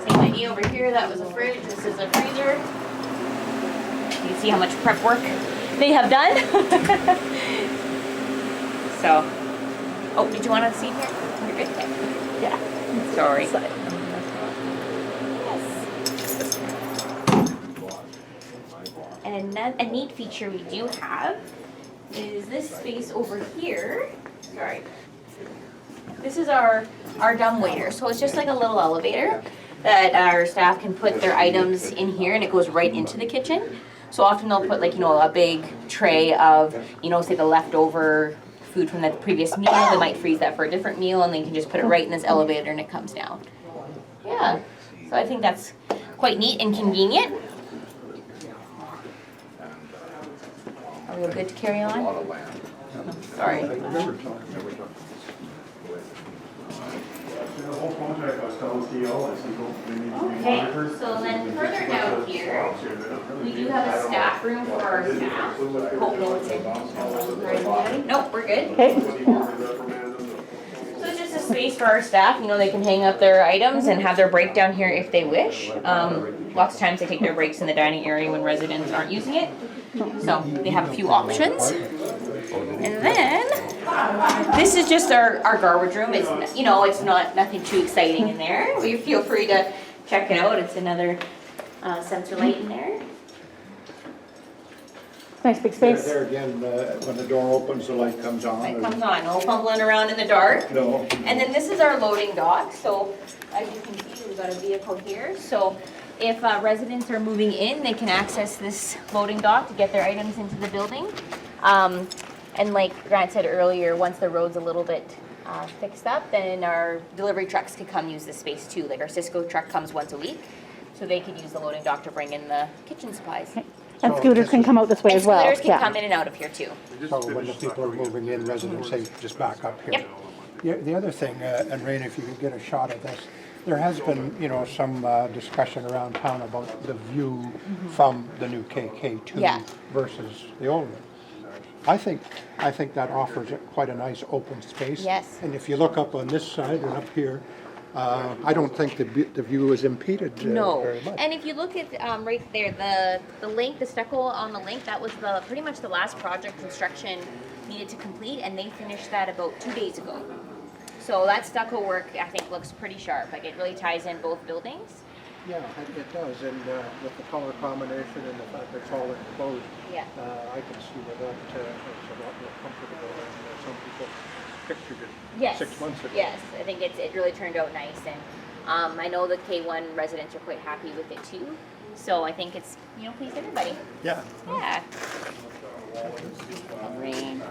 Same idea over here, that was a fridge, this is a freezer. You can see how much prep work they have done. So, oh, did you want to see here? You're good. Yeah, sorry. And a neat feature we do have is this space over here. Sorry. This is our dumbwaiter. So it's just like a little elevator that our staff can put their items in here and it goes right into the kitchen. So often they'll put a big tray of, say the leftover food from the previous meal. They might freeze that for a different meal and they can just put it right in this elevator and it comes down. Yeah. So I think that's quite neat and convenient. Are we good to carry on? Sorry. the whole project was telling TL, I said, don't, they need to be Okay, monitored. so then further down here, we do have a staff room for our staff. Hope no one's in. Nope, we're good. Okay. So it's just a space for our staff, you know, they can hang up their items and have their break down here if they wish. Lots of times they take their breaks in the dining area when residents aren't using it. So they have a few options. And then, this is just our garbage room. It's, you know, it's nothing too exciting in there. You feel free to check it out. It's another sensor light in there. Nice big space. There again, when the door opens, the light comes on. Light comes on, no fumbling around in the dark. No. And then this is our loading dock. So as you can see, we've got a vehicle here. So if residents are moving in, they can access this loading dock to get their items into the building. And like Grant said earlier, once the road's a little bit fixed up, then our delivery trucks could come use this space too. Like our Cisco truck comes once a week, so they could use the loading dock to bring in the kitchen supplies. And scooters can come out this way And as well. scooters can Yeah. come in and out of here too. So when the people are moving in, residents say, just back up here. Yep. Yeah, the other thing, and Rain, if you could get a shot of this, there has been, you know, some discussion around town about the view from the new KK2 Yeah. versus the old one. I think that offers quite a nice open space. Yes. And if you look up on this side and up here, I don't think the view is impeded No, very much. and if you look at right there, the link, the stucco on the link, that was pretty much the last project construction needed to complete, and they finished that about 2 days ago. So that stucco work, I think, looks pretty sharp. Like it really ties in both buildings. Yeah, it does, and with the color combination and the fact that it's all enclosed, Yeah. I can see that it's a lot more comfortable than some people pictured it Yes. 6 months ago. Yes, I think it really turned out nice, and I know the K1 residents are quite happy with it too. So I think it's, you know, pleased everybody. Yeah. Yeah. Rain.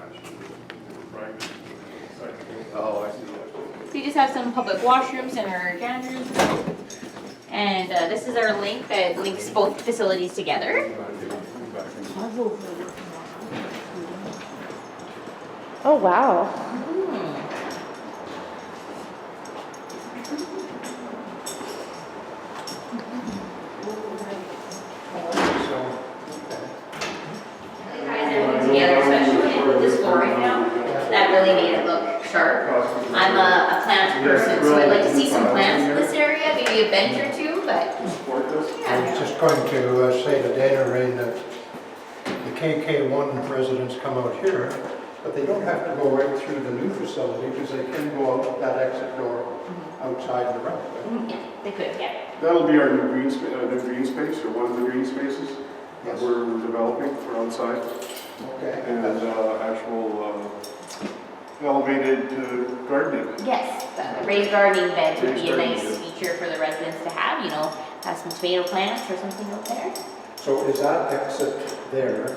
Oh, I see. So you just have some public washrooms and our janitors. And this is our link that links both facilities together. Oh, wow. Together, especially when you put this flooring down, that really made it look sharp. I'm a plant person, so I'd like to see some plants in this area, maybe a bench or two, but I was yeah. just going to say to Dana, Rain, that the KK1 residents come out here, but they don't have to go right through the new facility because they can go out that exit door outside and around. Yeah, they could, yeah. That'll be our new green space, or one of the green spaces that Yes. we're developing for outside. Okay. And actual elevated gardening. Yes, the raised gardening beds would be a Raised nice gardening, feature for the residents to have, you know, have some tomato plants or something out there. So is that exit there,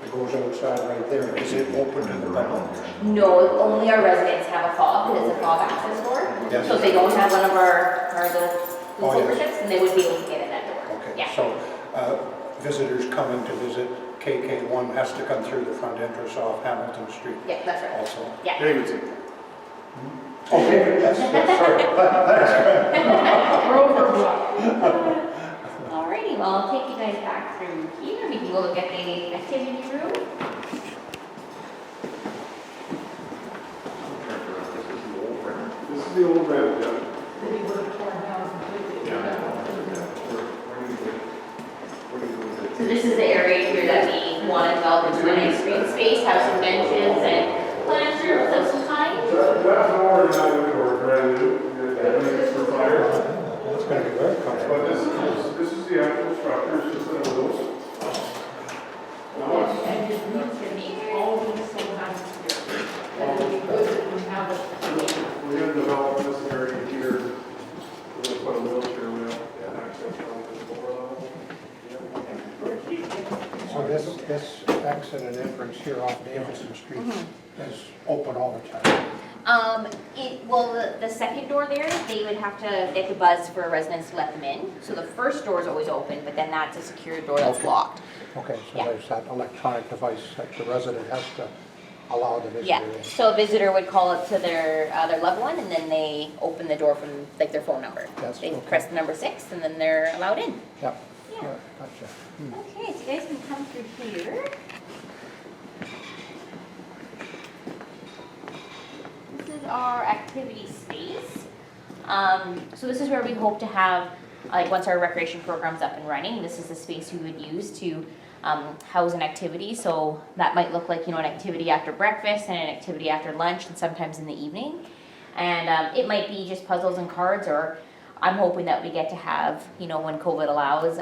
that goes outside right there, is it open to the public? No, only our residents have a fob, it is a fob access door. Yes. So if they don't have one of our little Oh, yes. memberships, then they would be able to get in that door. Okay, Yeah. so visitors coming to visit KK1 has to come through the front entrance off Hamilton Street Yeah, that's right. also. Yeah. Davidson. Okay, yes, sorry. We're overblocked. Alrighty, well, I'll take you guys back through here. We can go look at the activity room. This is the old ramp, yeah. That he would have torn down completely. So this is the area here that we want to develop into a nice green space, have some benches and planters of some kind. That door is not new or brand new. It's for fire. It's going to be very But comfortable. this is the actual structure, it's just one of those. Now it's, And his roots are neat, all these so nice here. That would be good that we have it. we're gonna develop this area here. We're gonna put a wheelchair rail and access on the lower level. So this exit and entrance here off Davidson Street is open all the time? The second door there, they have to buzz for residents to let them in. So the first door is always open, but then that's a secure door that's locked. Okay, so Yeah. there's that electronic device that the resident has to allow the visitor Yeah, in. so a visitor would call up to their loved one, and then they open the door from like their phone number. That's They okay. press the number 6, and then they're allowed in. Yeah, Yeah. yeah, gotcha. Okay, so you guys can come through here. This is our activity space. So this is where we hope to have, like, once our recreation program's up and running, this is the space we would use to house an activity. So that might look like, an activity after breakfast and an activity after lunch and sometimes in the evening. And it might be just puzzles and cards, or I'm hoping that we get to have, when COVID allows,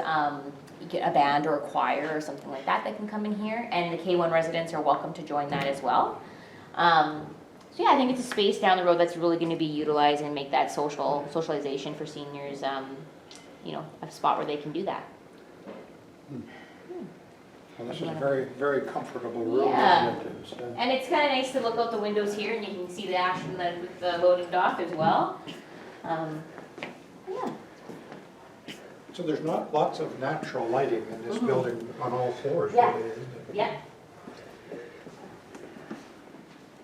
you get a band or a choir or something like that can come in here. And the K1 residents are welcome to join that as well. So yeah, I think it's a space down the road that's really going to be utilized and make that socialization for seniors, a spot where they can do that. Well, this is a very, very comfortable room. Yeah. isn't it? It's, And it's kind of nice to look out the windows here and you can see the action with the loading dock as well. Yeah. So there's not lots of natural lighting in this building on all floors, Yeah. really, isn't it? Yeah.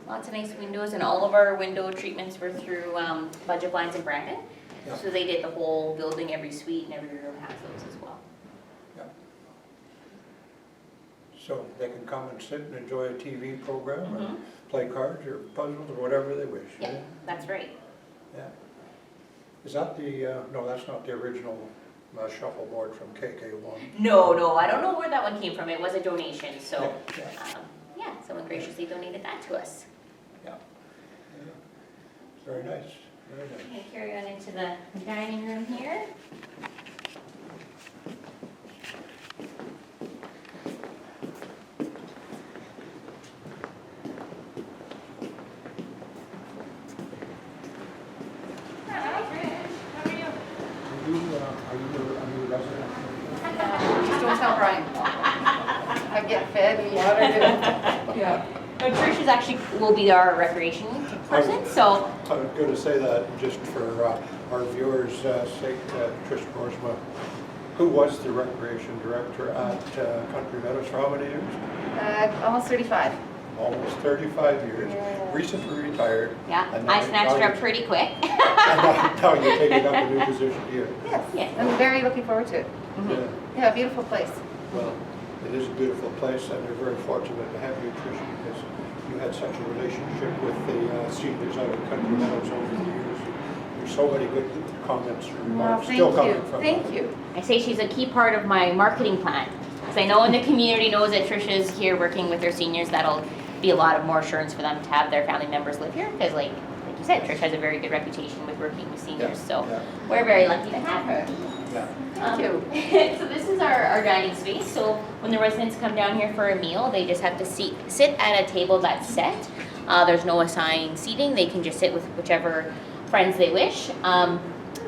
Lots of nice windows, and all of our window treatments were through Budget Blinds in Brandon. Yeah. So they did the whole building, every suite and every room has those as well. Yeah. So they can come and sit and enjoy a TV program and play cards or puzzles or whatever they wish. Yeah, that's right. Yeah. Is that the, no, that's not the original shuffleboard from KK1. No, I don't know where that one came from. It was a donation, so Yeah. someone graciously donated that to us. Yeah. Yeah. Very nice, very nice. I'm gonna carry on into the dining room here. Are you a resident? Just don't tell Brian. I get fed and watered. Yeah. No, Trish is actually, will be our recreation person, so. I was going to say that just for our viewers' sake, Trish Boersma, who was the recreation director at Country Meadows for how many years? Almost 35. Almost 35 years, Yeah. recently retired. Yeah, and I now- snatched her now up pretty quick. And now you're taking up a new position here. Yes. Yeah. I'm very looking forward to it. Yeah. Yeah, beautiful place. Well, it is a beautiful place, and we're very fortunate to have you, Trish, because you had such a relationship with the seniors out at Country Meadows over the years. There's so many good comments and Well, remarks still thank you. coming from Thank that. you. I say she's a key part of my marketing plan. Because I know in the community knows that Trish is here working with their seniors, that'll be a lot of more assurance for them to have their family members live here. Because like you said, Trish has a very good reputation with working with seniors, so Yeah. we're very lucky to have her. Yeah. Thank you. So this is our dining space. So when the residents come down here for a meal, they just have to sit at a table that's set. There's no assigned seating. They can just sit with whichever friends they wish.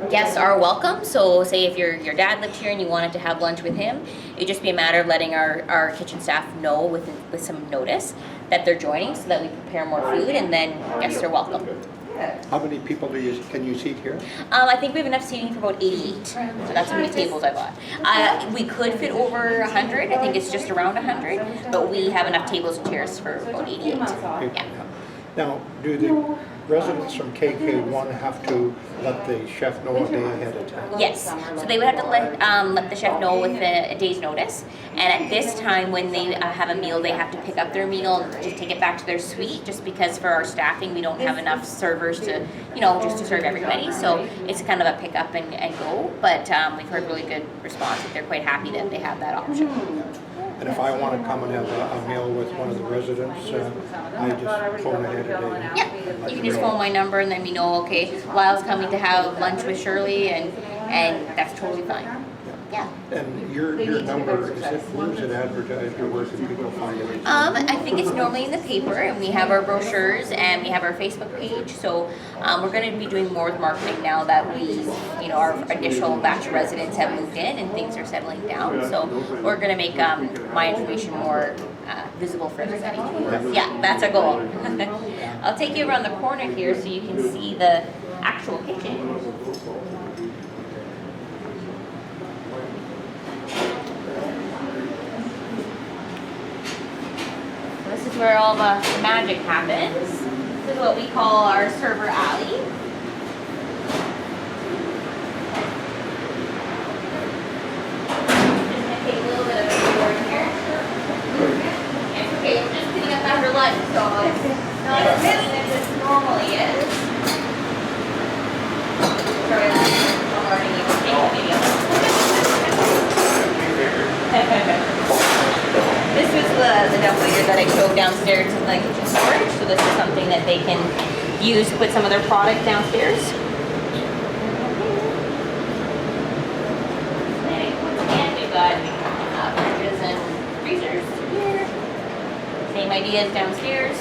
Guests are welcome. So say if your dad lived here and you wanted to have lunch with him, it'd just be a matter of letting our kitchen staff know with some notice that they're joining, so that we prepare more food, and then guests are welcome. How many people can you seat here? I think we have enough seating for about 88, so that's how many tables I bought. We could fit over 100, I think it's just around 100, but we have enough tables and chairs for about 88. Yeah. Now, do the residents from KK1 have to let the chef know a day ahead of time? Yes, so they would have to let the chef know with a day's notice, and at this time, when they have a meal, they have to pick up their meal and just take it back to their suite, just because for our staffing, we don't have enough servers to, just to serve everybody, so it's kind of a pick up and go, but we've heard really good response, that they're quite happy that they have that option. And if I want to come and have a meal with one of the residents, I just phone ahead a day. Yeah, you can just phone my number and let me know, okay, Lyle's coming to have lunch with Shirley, and that's totally fine. Yeah. And your number, where is it advertised, or where can people find it? I think it's normally in the paper, and we have our brochures and we have our Facebook page. So we're going to be doing more with marketing now that our initial batch of residents have moved in and things are settling down. So we're going to make my information more visible for everybody. Yeah, that's our goal. I'll take you around the corner here so you can see the actual kitchen. This is where all the magic happens. This is what we call our server alley. Just gonna take a little bit of a tour here. It's okay, we're just cleaning up after lunch, so it's not as busy as it normally is. Sorry, I'm already taking a video. This is the dumbwaiter that I showed downstairs in the kitchen storage, so this is something that they can use to put some of their product downstairs. And once again, we've got fridges and freezers here. Same ideas downstairs.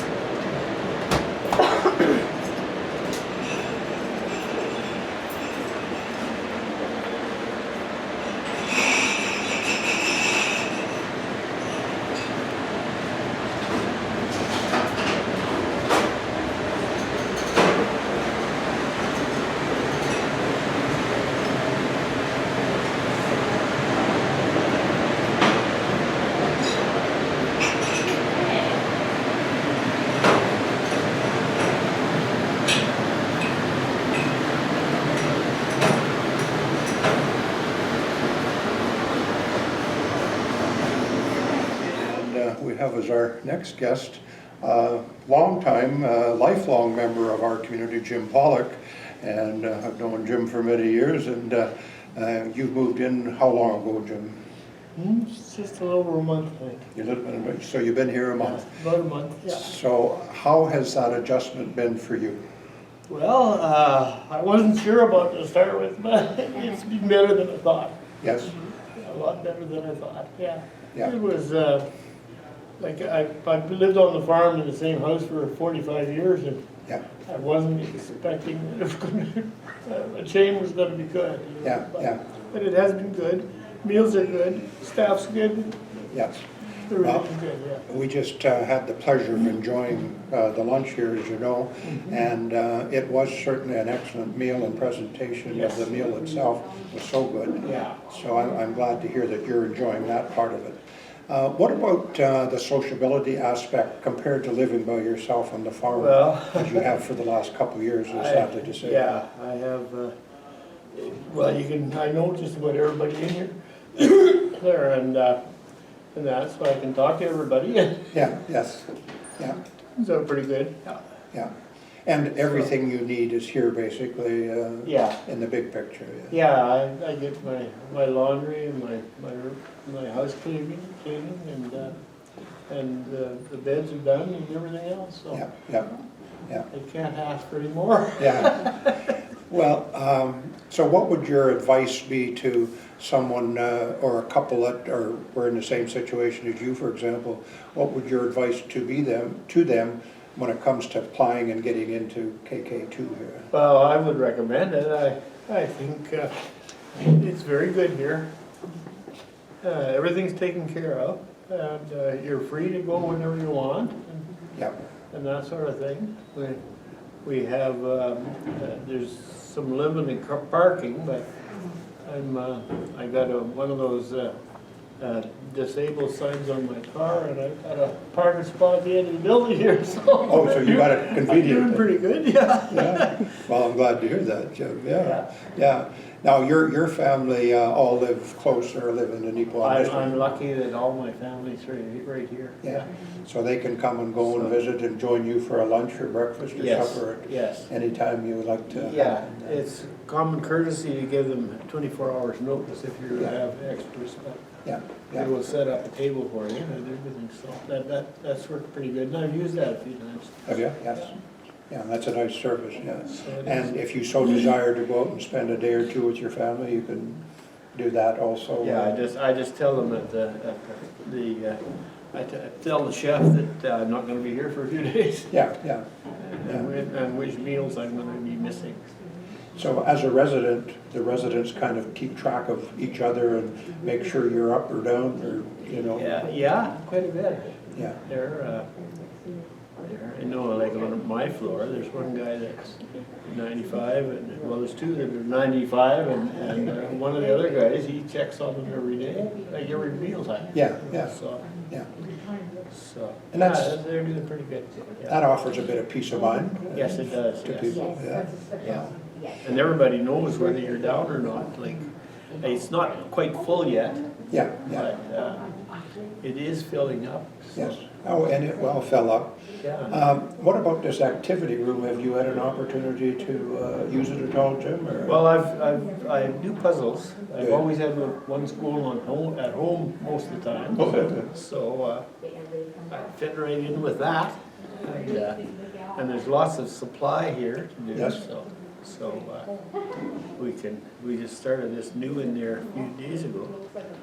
We have as our next guest, longtime, lifelong member of our community, Jim Pollock. And I've known Jim for many years, and you've moved in how long ago, Jim? It's just a little over a month, I think. So you've been here a month? About a month, yeah. So how has that adjustment been for you? Well, I wasn't sure about it to start with, but it's been better than I thought. Yes? A lot better than I thought, yeah. Yeah. It was, like, I've lived on the farm in the same house for 45 years, and Yeah, I wasn't expecting that it was gonna, a change was gonna be good. You know, yeah, yeah, But it has been good. Meals are good, staff's good, yes. everything's good, yeah. We just had the pleasure of enjoying the lunch here, as you know, and it was certainly an excellent meal, and presentation of the meal itself was so good. Yeah. So I'm glad to hear that you're enjoying that part of it. What about the sociability aspect compared to living by yourself on the farm, Well, as you have for the last couple of years, sadly to say? Yeah, I have, well, I know just about everybody in here there, and that, so I can talk to everybody. Yeah, yes, yeah, So pretty good. yeah. And everything you need is here, basically, Yeah, in the big picture. yeah, I get my laundry and my house cleaning, and the beds are done and everything else, so Yeah, yeah, yeah. I can't ask for any more. Yeah. Well, so what would your advice be to someone or a couple that were in the same situation as you, for example? What would your advice to them when it comes to applying and getting into KK2 here? Well, I would recommend it. I think it's very good here. Everything's taken care of, and you're free to go whenever you want, Yeah, and that sort of thing. We have, there's some limited parking, but I got one of those disabled signs on my car, and I've got a parking spot at the end of the building here, so. oh, so you got it convenient. I'm doing pretty good, yeah. Yeah, well, I'm glad to hear that, Jim, yeah, yeah. Now, your family all live close or live in the Nippon district? I'm lucky that all my family's right here. Yeah, so they can come and go and visit and join you for a lunch or breakfast or Yes, supper yes. anytime you would like to. Yeah, it's common courtesy to give them 24 hours notice if you have extras, but Yeah, they yeah, will set up a table for you and everything, so that's worked pretty good, and I've used that a few times. have you? Yes. Yeah, that's a nice service, yeah. So it And is. if you so desire to go out and spend a day or two with your family, you can do that also. Yeah, I just tell them I tell the chef that I'm not gonna be here for a few days, Yeah, yeah. and which meals I'm gonna be missing. So as a resident, the residents kind of keep track of each other and make sure you're up or down, or, you know? Yeah, quite a bit. Yeah, They're I know, like on my floor, there's one guy that's 95, and, well, there's two that are 95, and one of the other guys, he checks on them every day, like every mealtime. Yeah, yeah, So, yeah. so, And yeah, that's- they're doing pretty good. That Yeah. offers a bit of peace of mind. Yes, it does, To yes. people, yeah. Yeah. And everybody knows whether you're down or not, like, it's not quite full yet, Yeah, yeah, but, it is filling up. so, yes. Oh, and it will fill up. Yeah. What about this activity room? Have you had an opportunity to use it at all, Jim? Or? Well, I do puzzles. I've Good. always had one school at home most of the time. Okay. So, I fit right in with that. And there's lots of supply here to do, Yes. so, we just started this new in there a few days ago.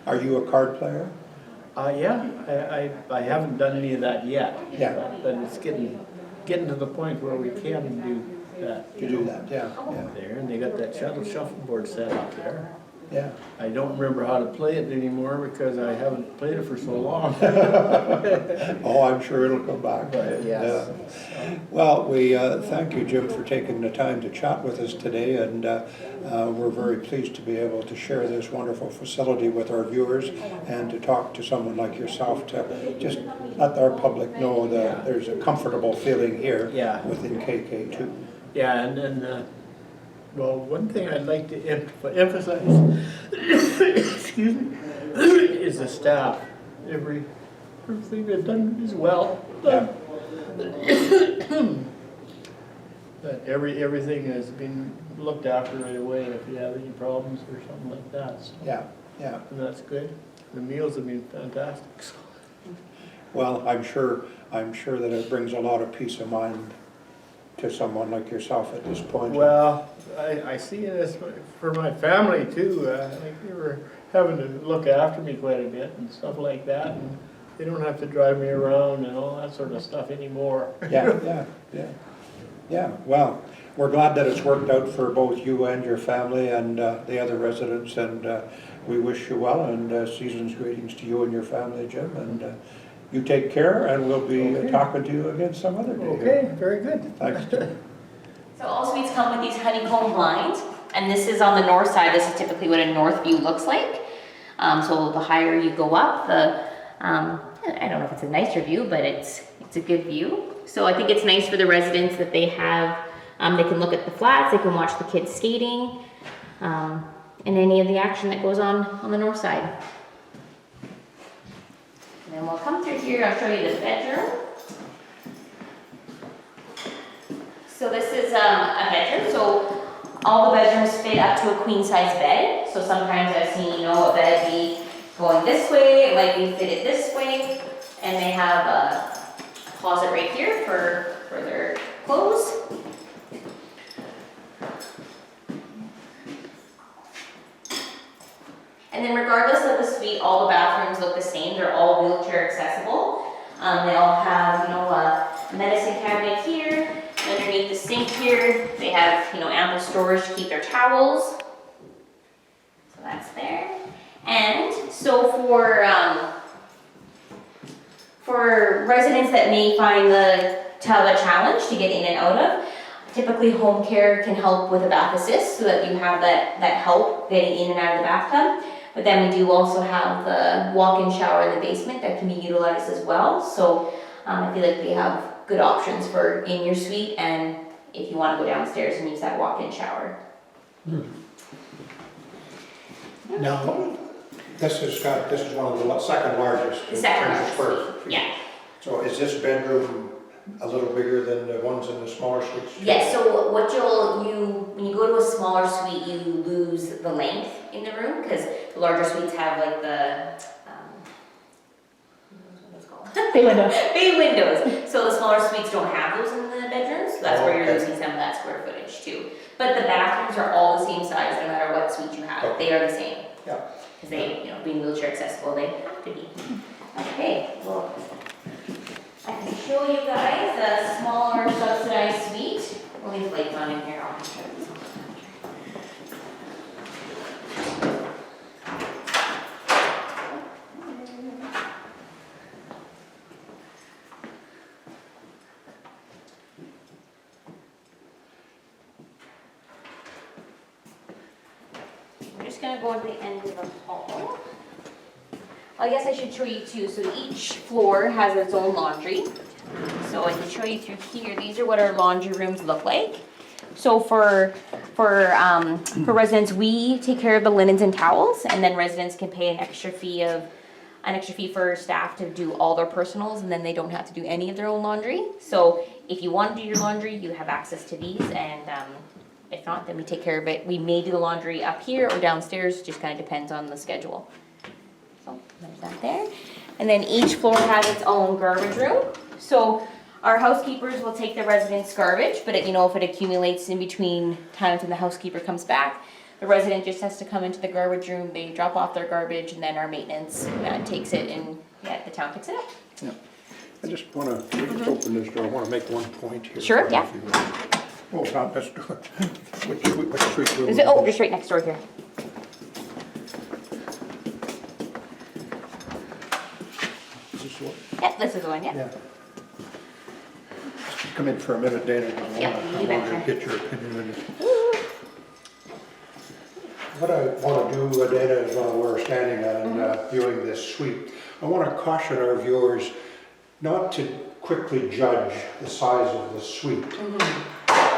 Are you a card player? Yeah, I haven't done any of that yet. Yeah. But it's getting to the point where we can do that. You do that, yeah, yeah, There, and they got that shuffleboard set up there. yeah. I don't remember how to play it anymore because I haven't played it for so long. Oh, I'm sure it'll come back. But yes. Yeah. Well, we thank you, Jim, for taking the time to chat with us today, and we're very pleased to be able to share this wonderful facility with our viewers and to talk to someone like yourself to just let our public know that there's a comfortable feeling here Yeah. within KK2. Yeah, and then, well, one thing I'd like to emphasize, excuse me, is the staff. Everything they've done is well done. But everything has been looked after right away if you have any problems or something like that. So, Yeah, yeah. and that's good. The meals have been fantastic. So. Well, I'm sure that it brings a lot of peace of mind to someone like yourself at this point. Well, I see it as for my family too. Like they were having to look after me quite a bit and stuff like that. And they don't have to drive me around and all that sort of stuff anymore. Yeah, yeah, yeah. Yeah, well, we're glad that it's worked out for both you and your family and the other residents, and we wish you well, and season's greetings to you and your family, Jim, and you take care, and we'll be Okay. talking to you again some other day. Okay, very good. Thanks, Jim. So all suites come with these honeycomb blinds, and this is on the north side. This is typically what a north view looks like. So the higher you go up, I don't know if it's a nicer view, but it's a good view. So I think it's nice for the residents that they have, they can look at the flats, they can watch the kids skating, and any of the action that goes on the north side. And then we'll come through here, I'll show you the bedroom. So this is a bedroom, so all the bedrooms fit up to a queen size bed. So sometimes I've seen, a bed be going this way, it might be fitted this way, and they have a closet right here for their clothes. And then regardless of the suite, all the bathrooms look the same. They're all wheelchair accessible. They all have, a medicine cabinet here. Underneath the sink here, they have, ample storage to keep their towels. So that's there. And so for residents that may find the tub a challenge to get in and out of, typically home care can help with a bath assist so that you have that help getting in and out of the bathtub. But then we do also have the walk-in shower in the basement that can be utilized as well. So I feel like we have good options for in your suite and if you want to go downstairs and use that walk-in shower. Now, this is one of the second largest. The second in terms of square largest, feet. yeah. So is this bedroom a little bigger than the ones in the smaller suites? Yes, so what when you go to a smaller suite, you lose the length in the room because the larger suites have like the, what's it called? Bay window. Bay windows. So the smaller suites don't have those in the bedrooms, so that's where you're Okay. losing some of that square footage too. But the bathrooms are all the same size no matter what suite you have. Okay. They are the same. Yeah. Because they, being wheelchair accessible, they have to be. Okay, well, I can show you guys a smaller subsidized suite. We'll leave lights on in here. I'll show you this one. just gonna go to the end of the hall. I guess I should show you too, so each floor has its own laundry. So I can show you through here, these are what our laundry rooms look like. So for residents, we take care of the linens and towels, and then residents can pay an extra fee for staff to do all their personals, and then they don't have to do any of their own laundry. So if you want to do your laundry, you have access to these, and if not, then we take care of it. We may do the laundry up here or downstairs, just kind of depends on the schedule. So there's that there. And then each floor has its own garbage room. So our housekeepers will take the residents' garbage, but if it accumulates in between times when the housekeeper comes back, the resident just has to come into the garbage room, they drop off their garbage, and then our maintenance takes it, and the town picks it up. Yeah. I just want to, open this door, I want to make one point here. Sure, yeah. Oh, not this door. Which street room? Just right next door here. Is this one? Yeah, this is the one, yeah. Yeah. Come in for a minute, Dana. Yeah, I you want to betcha. get your opinion on it. What I want to do, Dana, is while we're standing and viewing this suite, I want to caution our viewers not to quickly judge the size of the suite.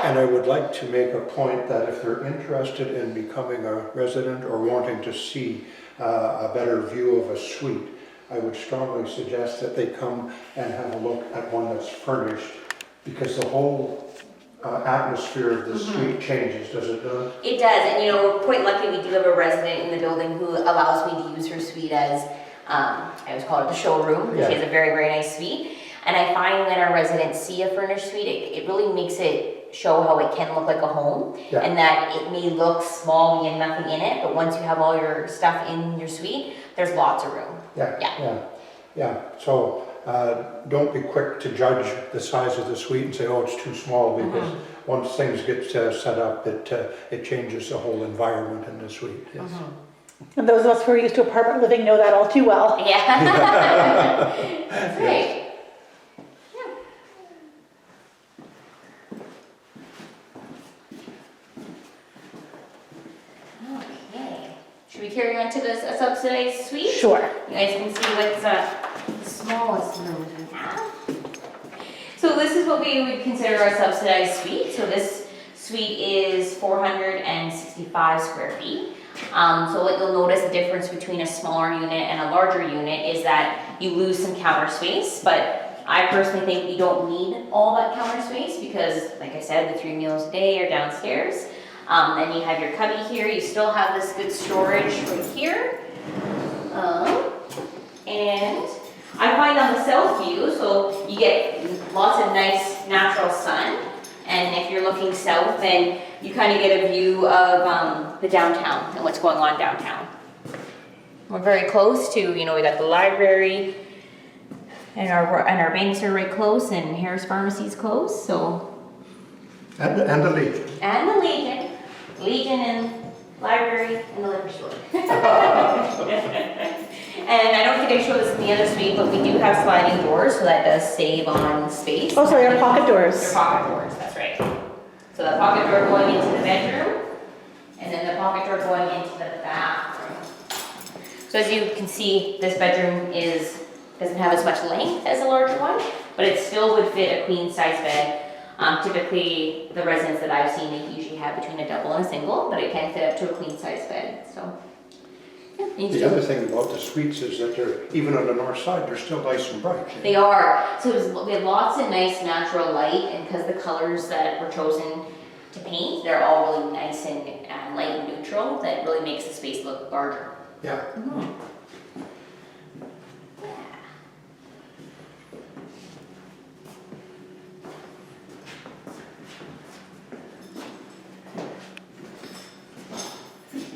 And I would like to make a point that if they're interested in becoming a resident or wanting to see a better view of a suite, I would strongly suggest that they come and have a look at one that's furnished, because the whole atmosphere of the suite changes, does it not? It does, and we're quite lucky we do have a resident in the building who allows me to use her suite as, I always call it the showroom, because she has a very, very nice suite. And I find when our residents see a furnished suite, it really makes it show how it can look like a home, and that it may look small when you have nothing in it, but once you have all your stuff in your suite, there's lots of room. Yeah. So don't be quick to judge the size of the suite and say, oh, it's too small, because once things get set up, it changes the whole environment in the suite. Yes. And those of us who are used to apartment living know that all too well. Yeah. That's right. Okay. Should we carry on to this subsidized suite? Sure. You guys can see what's the smallest room we have. So this is what we would consider our subsidized suite. So this suite is 465 square feet. So what you'll notice the difference between a smaller unit and a larger unit is that you lose some counter space, but I personally think you don't need all that counter space because, like I said, the 3 meals a day are downstairs. Then you have your cubby here. You still have this good storage right here. And I find on the south view, so you get lots of nice natural sun. And if you're looking south, then you kind of get a view of the downtown and what's going on downtown. We're very close to, we got the library, and our banks are right close, and Harris Pharmacy's close, so. And the Legion. And the Legion and library and the liquor store. And I don't think I showed this in the other suite, but we do have sliding doors, so that does save on space. Oh, so they're pocket doors. They're pocket doors, that's right. So the pocket door going into the bedroom, and then the pocket door going into the bathroom. So as you can see, this bedroom doesn't have as much length as a larger one, but it still would fit a queen size bed. Typically, the residents that I've seen, they usually have between a double and a single, but it can fit up to a queen size bed, so. Yeah, The other thing about the suites is that they're, even on the north side, they're still nice and bright. They are. So we have lots of nice natural light, and because the colors that were chosen to paint, they're all really nice and light and neutral, that really makes the space look larger. Yeah.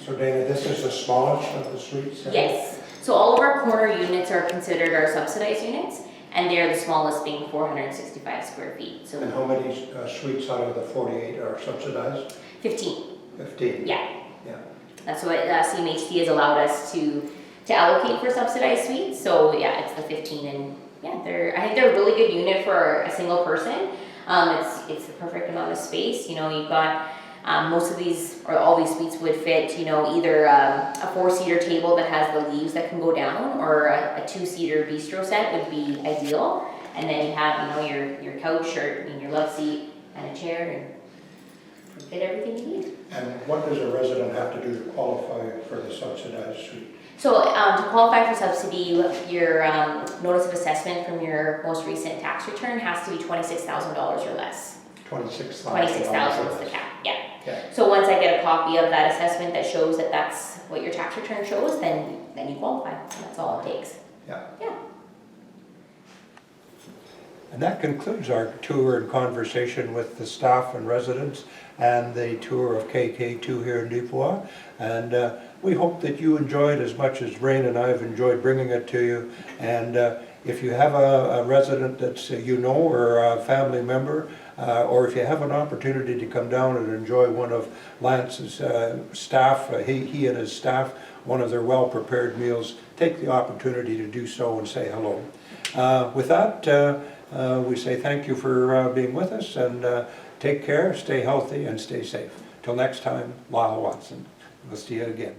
So Dana, this is the smallest of the suites? Yes. So all of our corner units are considered our subsidized units, and they're the smallest being 465 square feet. So And how many suites out of the 48 are subsidized? 15. 15? Yeah. Yeah. That's what CMHC has allowed us to allocate for subsidized suites. So yeah, it's the 15, and yeah, I think they're a really good unit for a single person. It's the perfect amount of space. You've got Most of these, or all these suites would fit, you know, either a 4-seater table that has the leaves that can go down, or a 2-seater bistro set would be ideal. And then you have, you know, your couch or your love seat and a chair, and fit everything you need. And what does a resident have to do to qualify for the subsidized suite? So to qualify for subsidy, your notice of assessment from your most recent tax return has to be $26,000 or less. $26,000. 26,000 is the cap, yeah. Yeah. So once I get a copy of that assessment that shows that that's what your tax return shows, then you qualify. That's all it takes. Yeah. Yeah. And that concludes our tour and conversation with the staff and residents and the tour of KK2 here in Deepwa. And we hope that you enjoyed as much as Rain and I have enjoyed bringing it to you. And if you have a resident that's you know, or a family member, or if you have an opportunity to come down and enjoy one of Lance's staff, he and his staff, one of their well-prepared meals, take the opportunity to do so and say hello. With that, we say thank you for being with us, and take care, stay healthy, and stay safe. Till next time, Lyle Watson. We'll see you again.